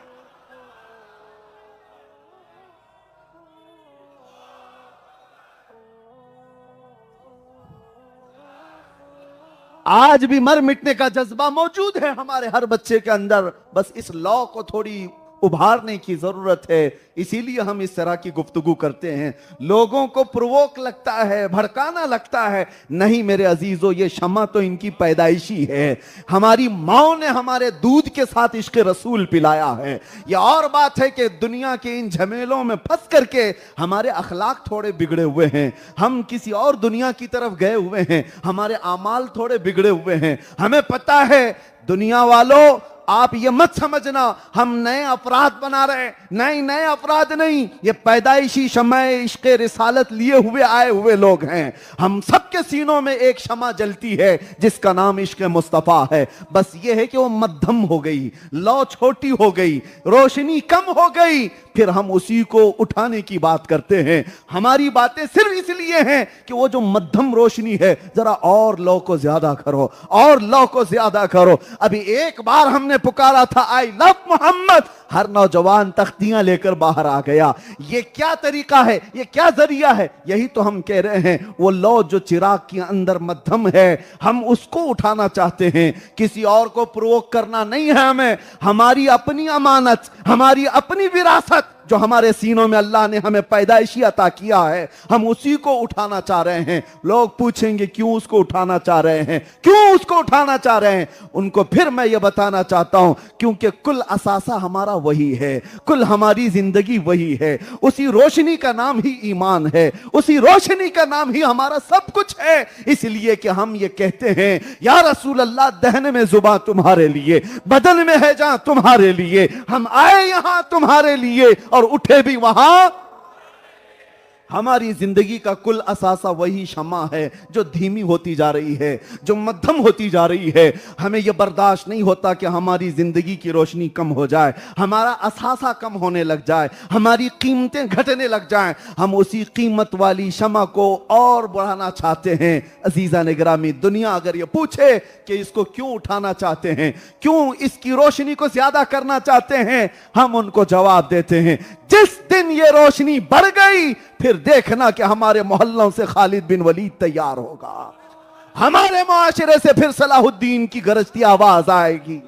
आज भी मर मिटने का जज्बा मौजूद है हमारे हर बच्चे के अंदर, बस इस लॉ को थोड़ी उभारने की जरूरत है। इसीलिए हम इस तरह की गुफ्तगू करते हैं। लोगों को प्रोवोक लगता है, भड़काना लगता है, नहीं मेरे अजीजों, ये शमा तो इनकी पैदाइशी है। हमारी माओ ने हमारे दूध के साथ इश्क रसूल पिलाया है। यह और बात है कि दुनिया के इन झमेलों में फंस करके हमारे अखलाक थोड़े बिगड़े हुए हैं, हम किसी और दुनिया की तरफ गए हुए हैं, हमारे आमाल थोड़े बिगड़े हुए हैं। हमें पता है दुनिया वालों, आप ये मत समझना हम नए अपराध बना रहे हैं, नहीं नए अपराध नहीं, ये पैदाइशी शम्मा इश्क रिसालत लिए हुए आए हुए लोग हैं। हम सबके सीनों में एक शमा जलती है जिसका नाम इश्क मुस्तफा है। बस ये है कि वो मध्यम हो गई, लौ छोटी हो गई, रोशनी कम हो गई, फिर हम उसी को उठाने की बात करते हैं। हमारी बातें सिर्फ इसलिए हैं कि वो जो मध्यम रोशनी है, जरा और लौ को ज्यादा करो, और लौ को ज्यादा करो। अभी एक बार हमने पुकारा था आई लव मोहम्मद, हर नौजवान तख्तियां लेकर बाहर आ गया। ये क्या तरीका है, ये क्या जरिया है? यही तो हम कह रहे हैं, वो लौ जो चिराग के अंदर मध्यम है, हम उसको उठाना चाहते हैं। किसी और को प्रोवोक करना नहीं है हमें। हमारी अपनी अमानत, हमारी अपनी विरासत जो हमारे सीनों में अल्लाह ने हमें पैदाइशी अता किया है, हम उसी को उठाना चाह रहे हैं। लोग पूछेंगे क्यों उसको उठाना चाह रहे हैं, क्यों उसको उठाना चाह रहे हैं? उनको फिर मैं ये बताना चाहता हूं, क्योंकि कुल असासा हमारा वही है, कुल हमारी जिंदगी वही है। उसी रोशनी का नाम ही ईमान है, उसी रोशनी का नाम ही हमारा सब कुछ है। इसलिए कि हम ये कहते हैं, या रसूल अल्लाह, दहन में जुबान तुम्हारे लिए, बदन में है जान तुम्हारे लिए। हम आए यहां तुम्हारे लिए और उठे भी वहां। हमारी जिंदगी का कुल असासा वही शमा है जो धीमी होती जा रही है, जो मध्यम होती जा रही है। हमें यह बर्दाश्त नहीं होता कि हमारी जिंदगी की रोशनी कम हो जाए, हमारा असासा कम होने लग जाए, हमारी कीमतें घटने लग जाएं। हम उसी कीमत वाली शमा को और बढ़ाना चाहते हैं। अजीजा ने गिरामी, दुनिया अगर ये पूछे कि इसको क्यों उठाना चाहते हैं, क्यों इसकी रोशनी को ज्यादा करना चाहते हैं, हम उनको जवाब देते हैं, जिस दिन ये रोशनी बढ़ गई, फिर देखना कि हमारे मोहल्लों से खालिद बिन वलीद तैयार होगा, हमारे मुआशरे से फिर सलाहुद्दीन की गरजती आवाज आएगी।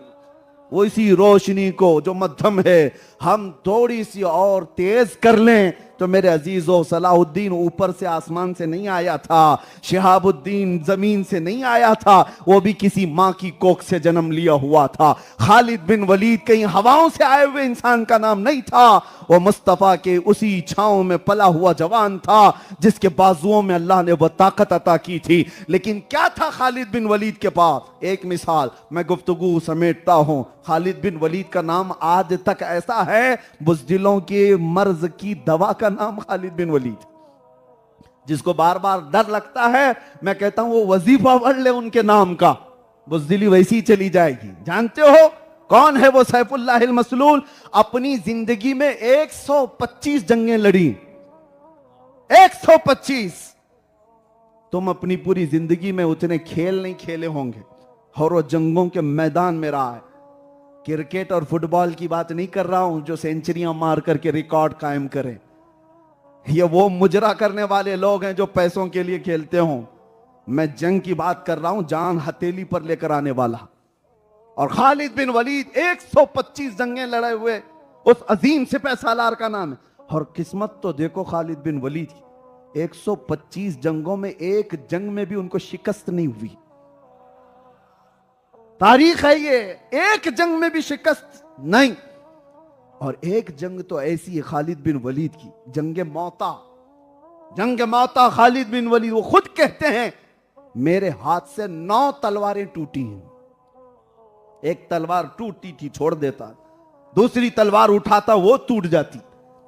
वो इसी रोशनी को जो मध्यम है, हम थोड़ी सी और तेज कर लें तो मेरे अजीजों, सलाहुद्दीन ऊपर से आसमान से नहीं आया था, शिहाबुद्दीन जमीन से नहीं आया था, वो भी किसी मां की कोख से जन्म लिया हुआ था। खालिद बिन वलीद कहीं हवाओं से आए हुए इंसान का नाम नहीं था, वो मुस्तफा के उसी छांव में पला हुआ जवान था जिसके बाजुओं में अल्लाह ने वो ताकत अता की थी। लेकिन क्या था खालिद बिन वलीद के पास? एक मिसाल मैं गुफ्तगू समेटता हूं। खालिद बिन वलीद का नाम आज तक ऐसा है, बुज़दिलों के मर्ज की दवा का नाम खालिद बिन वलीद। जिसको बार बार डर लगता है, मैं कहता हूं वो वजीफा पढ़ ले उनके नाम का, बुज़दिली वैसी चली जाएगी। जानते हो कौन है वो? सैफुल्लाहिल मसलूल। अपनी जिंदगी में 125 जंगें लड़ी, 125। तुम अपनी पूरी जिंदगी में उतने खेल नहीं खेले होंगे, और वो जंगों के मैदान में रहा है। क्रिकेट और फुटबॉल की बात नहीं कर रहा हूं जो सेंचुरियां मार करके रिकॉर्ड कायम करें। ये वो मुजरा करने वाले लोग हैं जो पैसों के लिए खेलते हो। मैं जंग की बात कर रहा हूं, जान हथेली पर लेकर आने वाला। और खालिद बिन वलीद 125 जंगें लड़े हुए उस अजीम सिपह सालार का नाम है। और किस्मत तो देखो खालिद बिन वलीद की, 125 जंगों में एक जंग में भी उनको शिकस्त नहीं हुई। तारीख है ये, एक जंग में भी शिकस्त नहीं। और एक जंग तो ऐसी है खालिद बिन वलीद की, जंग मौता। जंग मौता खालिद बिन वलीद, वो खुद कहते हैं मेरे हाथ से 9 तलवारें टूटी हैं। एक तलवार टूटी थी छोड़ देता, दूसरी तलवार उठाता वो टूट जाती,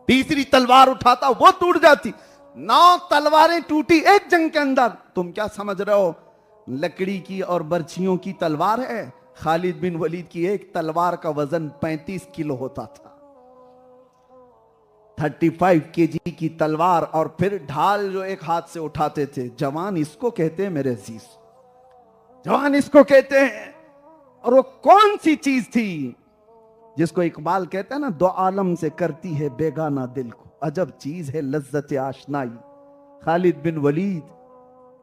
तीसरी तलवार उठाता वो टूट जाती। 9 तलवारें टूटी एक जंग के अंदर। तुम क्या समझ रहे हो लकड़ी की और बर्छियों की तलवार है? खालिद बिन वलीद की एक तलवार का वजन 35 किलो होता था। 35 केजी की तलवार, और फिर ढाल जो एक हाथ से उठाते थे। जवान इसको कहते हैं मेरे अजीज, जवान इसको कहते हैं। और वो कौन सी चीज थी जिसको इकबाल कहते हैं ना, दो आलम से करती है बेगाना दिल को, अजब चीज है लज्जत आशनाई। खालिद बिन वलीद,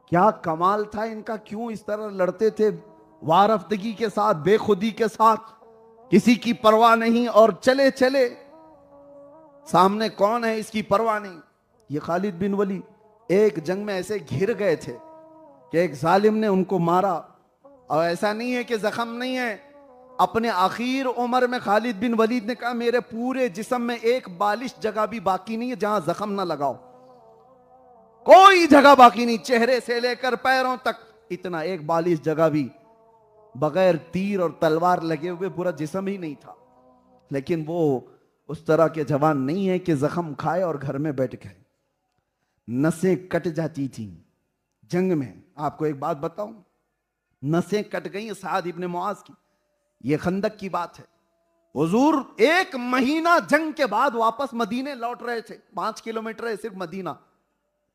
क्या कमाल था इनका, क्यों इस तरह लड़ते थे वारफ्तगी के साथ, बेखुदी के साथ, किसी की परवाह नहीं, और चले चले सामने कौन है इसकी परवाह नहीं। ये खालिद बिन वलीद एक जंग में ऐसे घिर गए थे कि एक जालिम ने उनको मारा। और ऐसा नहीं है कि जख्म नहीं है, अपने आखिर उम्र में खालिद बिन वलीद ने कहा मेरे पूरे जिस्म में एक बालिश जगह भी बाकी नहीं है जहां जख्म ना लगाओ, कोई जगह बाकी नहीं, चेहरे से लेकर पैरों तक, इतना एक बालिश जगह भी बगैर तीर और तलवार लगे हुए पूरा जिस्म ही नहीं था। लेकिन वो उस तरह के जवान नहीं है कि जख्म खाए और घर में बैठ गए। नसें कट जाती थी जंग में। आपको एक बात बताऊं, नसें कट गई साद इब्ने मुआज की। ये खंदक की बात है। हुजूर 1 महीना जंग के बाद वापस मदीने लौट रहे थे। 5 किलोमीटर है सिर्फ मदीना,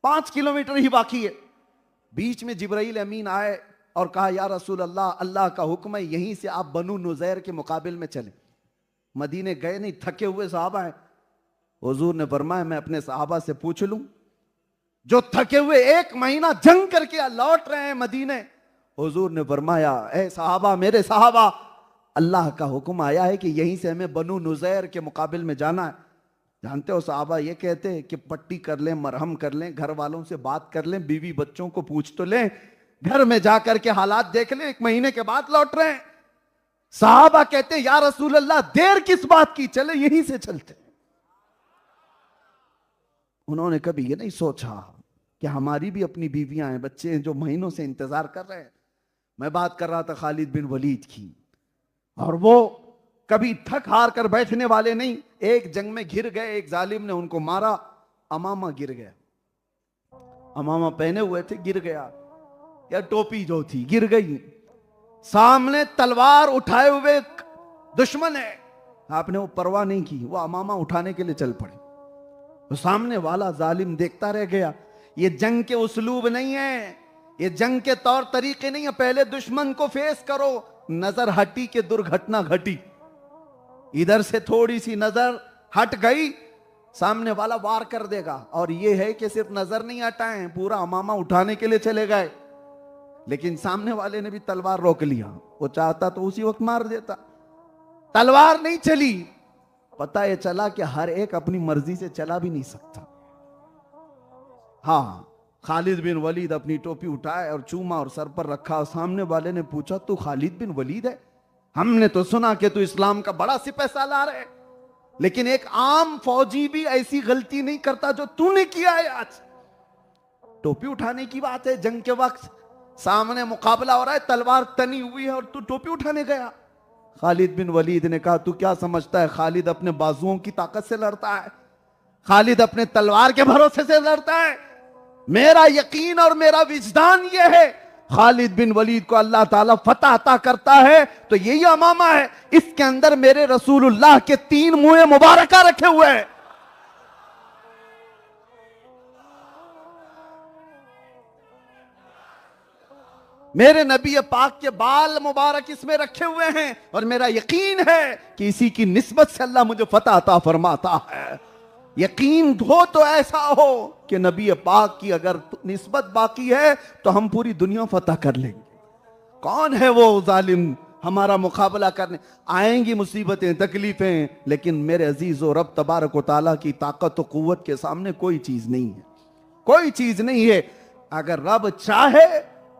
5 किलोमीटर ही बाकी है। बीच में जिब्राइल अमीन आए और कहा या रसूल अल्लाह, अल्लाह का हुक्म है यहीं से आप बनु नुज़ैर के मुकाबिल में चले। मदीने गए नहीं, थके हुए सहाबा हैं। हुजूर ने फरमाया मैं अपने सहाबा से पूछ लूं जो थके हुए 1 महीना जंग करके लौट रहे हैं मदीने। हुजूर ने फरमाया ए सहाबा, मेरे सहाबा, अल्लाह का हुक्म आया है कि यहीं से हमें बनु नुज़ैर के मुकाबिल में जाना है। जानते हो सहाबा ये कहते हैं कि पट्टी कर लें, मरहम कर लें, घर वालों से बात कर लें, बीवी बच्चों को पूछ तो लें, घर में जाकर के हालात देख लें, 1 महीने के बाद लौट रहे हैं। सहाबा कहते हैं या रसूल अल्लाह देर किस बात की, चले यहीं से चलते। उन्होंने कभी ये नहीं सोचा कि हमारी भी अपनी बीवियां हैं, बच्चे हैं जो महीनों से इंतजार कर रहे हैं। मैं बात कर रहा था खालिद बिन वलीद की, और वो कभी थक हार कर बैठने वाले नहीं। एक जंग में घिर गए, एक जालिम ने उनको मारा, अमामा गिर गया, अमामा पहने हुए थे, गिर गया, या टोपी जो थी गिर गई। सामने तलवार उठाए हुए दुश्मन है, आपने वो परवाह नहीं की, वो अमामा उठाने के लिए चल पड़े। तो सामने वाला जालिम देखता रह गया। ये जंग के उसलूब नहीं है, ये जंग के तौर तरीके नहीं है। पहले दुश्मन को फेस करो, नजर हटी के दुर्घटना घटी। इधर से थोड़ी सी नजर हट गई, सामने वाला वार कर देगा। और ये है कि सिर्फ नजर नहीं हटाए, पूरा अमामा उठाने के लिए चले गए। लेकिन सामने वाले ने भी तलवार रोक लिया, वो चाहता तो उसी वक्त मार देता। तलवार नहीं चली। पता ये चला कि हर एक अपनी मर्जी से चला भी नहीं सकता। हाँ, खालिद बिन वलीद अपनी टोपी उठाए और चूमा और सर पर रखा। सामने वाले ने पूछा तू खालिद बिन वलीद है? हमने तो सुना कि तू इस्लाम का बड़ा सिपह सालार है, लेकिन एक आम फौजी भी ऐसी गलती नहीं करता जो तूने किया है आज। टोपी उठाने की बात है, जंग के वक्त सामने मुकाबला हो रहा है, तलवार तनी हुई है और तू टोपी उठाने गया। खालिद बिन वलीद ने कहा तू क्या समझता है, खालिद अपने बाजुओं की ताकत से लड़ता है, खालिद अपने तलवार के भरोसे से लड़ता है। मेरा यकीन और मेरा विजदान यह है, खालिद बिन वलीद को अल्लाह ताला फतह अता करता है तो यही अमामा है, इसके अंदर मेरे रसूलुल्लाह के 3 मुँह मुबारका रखे हुए हैं। मेरे नबी पाक के बाल मुबारक इसमें रखे हुए हैं, और मेरा यकीन है कि इसी की निस्बत से अल्लाह मुझे फतह अता फरमाता है। यकीन हो तो ऐसा हो कि नबी पाक की अगर निस्बत बाकी है तो हम पूरी दुनिया फतह कर लेंगे। कौन है वो जालिम हमारा मुकाबला करने? आएंगी मुसीबतें, तकलीफें, लेकिन मेरे अजीज और रब तबारक व तआला की ताकत और कुव्वत के सामने कोई चीज नहीं है, कोई चीज नहीं है। अगर रब चाहे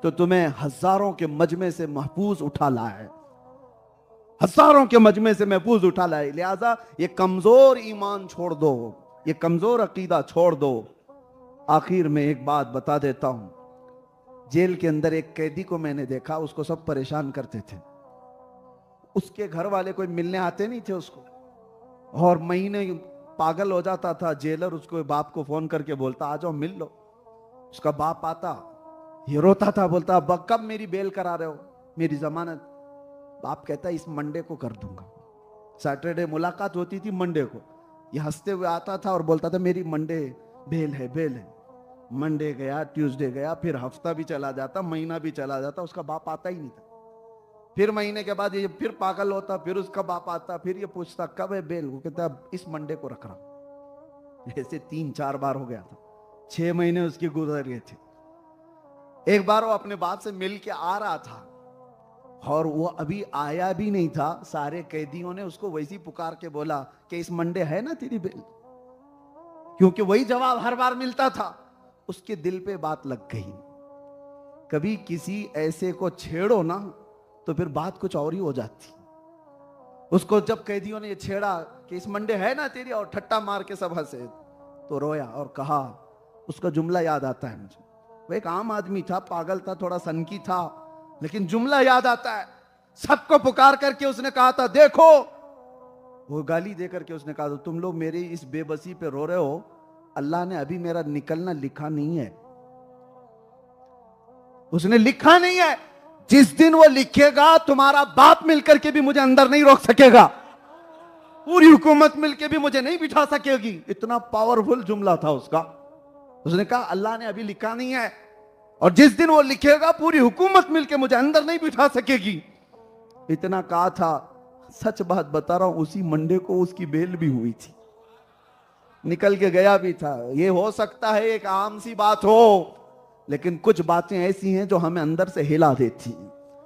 तो तुम्हें हजारों के मजमे से महफूज उठा लाए, हजारों के मजमे से महफूज उठा लाए। लिहाजा ये कमजोर ईमान छोड़ दो, ये कमजोर अकीदा छोड़ दो। आखिर में एक बात बता देता हूं, जेल के अंदर एक कैदी को मैंने देखा, उसको सब परेशान करते थे। उसके घर वाले कोई मिलने आते नहीं थे उसको, और महीने पागल हो जाता था जेलर। उसको बाप को फोन करके बोलता आ जाओ मिल लो। उसका बाप आता, ये रोता था, बोलता अब कब मेरी बेल करा रहे हो, मेरी जमानत? बाप कहता इस मंडे को कर दूंगा। सैटरडे मुलाकात होती थी, मंडे को ये हंसते हुए आता था और बोलता था मेरी मंडे बेल है, बेल है। मंडे गया, ट्यूसडे गया, फिर हफ्ता भी चला जाता, महीना भी चला जाता, उसका बाप आता ही नहीं था। फिर महीने के बाद ये फिर पागल होता, फिर उसका बाप आता, फिर ये पूछता कब है बेल? वो कहता इस मंडे को रख रहा। ऐसे 3-4 बार हो गया था, 6 महीने उसके गुजर गए थे। एक बार वो अपने बाप से मिल के आ रहा था और वो अभी आया भी नहीं था, सारे कैदियों ने उसको वैसी पुकार के बोला कि इस मंडे है ना तेरी बेल, क्योंकि वही जवाब हर बार मिलता था। उसके दिल पे बात लग गई। कभी किसी ऐसे को छेड़ो ना तो फिर बात कुछ और ही हो जाती। उसको जब कैदियों ने ये छेड़ा कि इस मंडे है ना तेरी, और ठट्टा मार के सब हंसे, तो रोया और कहा, उसका जुमला याद आता है मुझे। वो एक आम आदमी था, पागल था, थोड़ा सनकी था, लेकिन जुमला याद आता है। सबको पुकार करके उसने कहा था देखो, वो गाली देकर के उसने कहा था तुम लोग मेरी इस बेबसी पे रो रहे हो, अल्लाह ने अभी मेरा निकलना लिखा नहीं है। उसने लिखा नहीं है, जिस दिन वो लिखेगा तुम्हारा बाप मिलकर के भी मुझे अंदर नहीं रोक सकेगा, पूरी हुकूमत मिलकर भी मुझे नहीं बिठा सकेगी। इतना पावरफुल जुमला था उसका। उसने कहा अल्लाह ने अभी लिखा नहीं है, और जिस दिन वो लिखेगा पूरी हुकूमत मिलकर मुझे अंदर नहीं बिठा सकेगी। इतना कहा था, सच बात बता रहा हूं, उसी मंडे को उसकी बेल भी हुई थी, निकल के गया भी था। ये हो सकता है एक आम सी बात हो, लेकिन कुछ बातें ऐसी हैं जो हमें अंदर से हिला देती।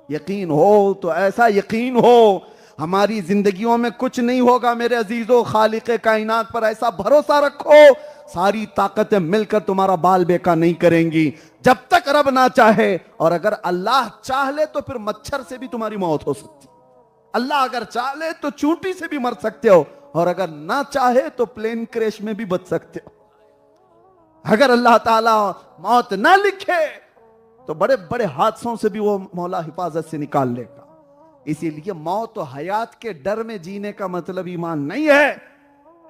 यकीन हो तो ऐसा यकीन हो, हमारी जिंदगियों में कुछ नहीं होगा मेरे अजीजों, खालिक कायनात पर ऐसा भरोसा रखो, सारी ताकतें मिलकर तुम्हारा बाल बेका नहीं करेंगी जब तक रब ना चाहे। और अगर अल्लाह चाह ले तो फिर मच्छर से भी तुम्हारी मौत हो सकती, अल्लाह अगर चाह ले तो चूंटी से भी मर सकते हो, और अगर ना चाहे तो प्लेन क्रैश में भी बच सकते हो। अगर अल्लाह ताला मौत ना लिखे तो बड़े बड़े हादसों से भी वो मौला हिफाजत से निकाल लेगा। इसीलिए मौत और हयात के डर में जीने का मतलब ईमान नहीं है।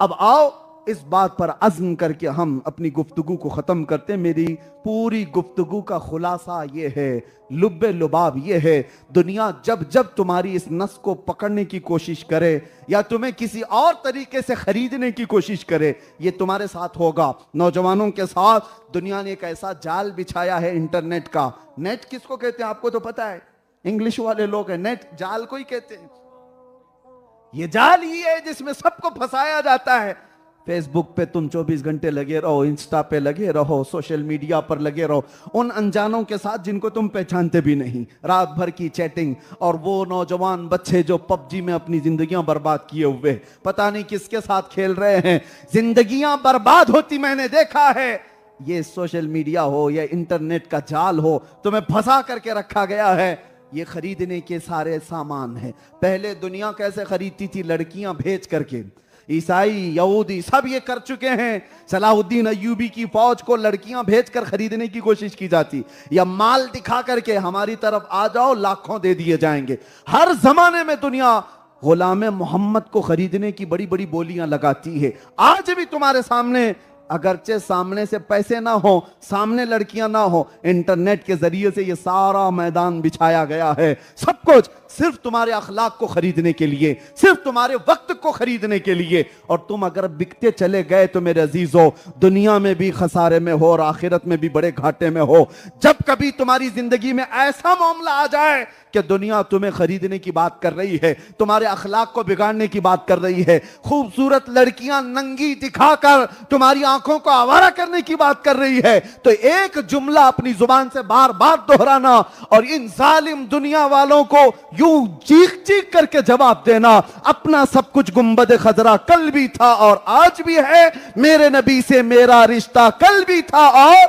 अब आओ इस बात पर अज़्म करके हम अपनी गुफ्तगू को खत्म करते हैं। मेरी पूरी गुफ्तगू का खुलासा ये है, लुब्बे लुबाब ये है, दुनिया जब जब तुम्हारी इस नस को पकड़ने की कोशिश करे या तुम्हें किसी और तरीके से खरीदने की कोशिश करे, ये तुम्हारे साथ होगा। नौजवानों के साथ दुनिया ने एक ऐसा जाल बिछाया है इंटरनेट का। नेट किसको कहते हैं आपको तो पता है, इंग्लिश वाले लोग हैं, नेट जाल को ही कहते हैं। ये जाल ही है जिसमें सबको फंसाया जाता है। फेसबुक पे तुम 24 घंटे लगे रहो, इंस्टा पे लगे रहो, सोशल मीडिया पर लगे रहो, उन अनजानों के साथ जिनको तुम पहचानते भी नहीं, रात भर की चैटिंग। और वो नौजवान बच्चे जो पबजी में अपनी जिंदगियां बर्बाद किए हुए पता नहीं किसके साथ खेल रहे हैं, जिंदगियां बर्बाद होती मैंने देखा है। ये सोशल मीडिया हो या इंटरनेट का जाल हो, तुम्हें फंसा करके रखा गया है। ये खरीदने के सारे सामान है। पहले दुनिया कैसे खरीदती थी, लड़कियां भेज करके, ईसाई यहूदी सब ये कर चुके हैं। सलाहुद्दीन अय्यूबी की फौज को लड़कियां भेजकर खरीदने की कोशिश की जाती, या माल दिखा करके हमारी तरफ आ जाओ लाखों दे दिए जाएंगे। हर जमाने में दुनिया गुलाम मोहम्मद को खरीदने की बड़ी बड़ी बोलियां लगाती है। आज भी तुम्हारे सामने, अगरचे सामने से पैसे ना हो, सामने लड़कियां ना हो, इंटरनेट के जरिए से ये सारा मैदान बिछाया गया है। सब कुछ सिर्फ तुम्हारे अखलाक को खरीदने के लिए, सिर्फ तुम्हारे वक्त को खरीदने के लिए। और तुम अगर बिकते चले गए तो मेरे अजीजों, दुनिया में भी खसारे में हो और आखिरत में भी बड़े घाटे में हो। जब कभी तुम्हारी जिंदगी में ऐसा मामला आ जाए कि दुनिया तुम्हें खरीदने की बात कर रही है, तुम्हारे अखलाक को बिगाड़ने की बात कर रही है, खूबसूरत लड़कियां नंगी दिखाकर तुम्हारी आंखों को आवारा करने की बात कर रही है, तो एक जुमला अपनी जुबान से बार बार दोहराना और इन जालिम दुनिया वालों को यूं चीख चीख करके जवाब देना, अपना सब कुछ गुंबद खजरा कल भी था और आज भी है, मेरे नबी से मेरा रिश्ता कल भी था और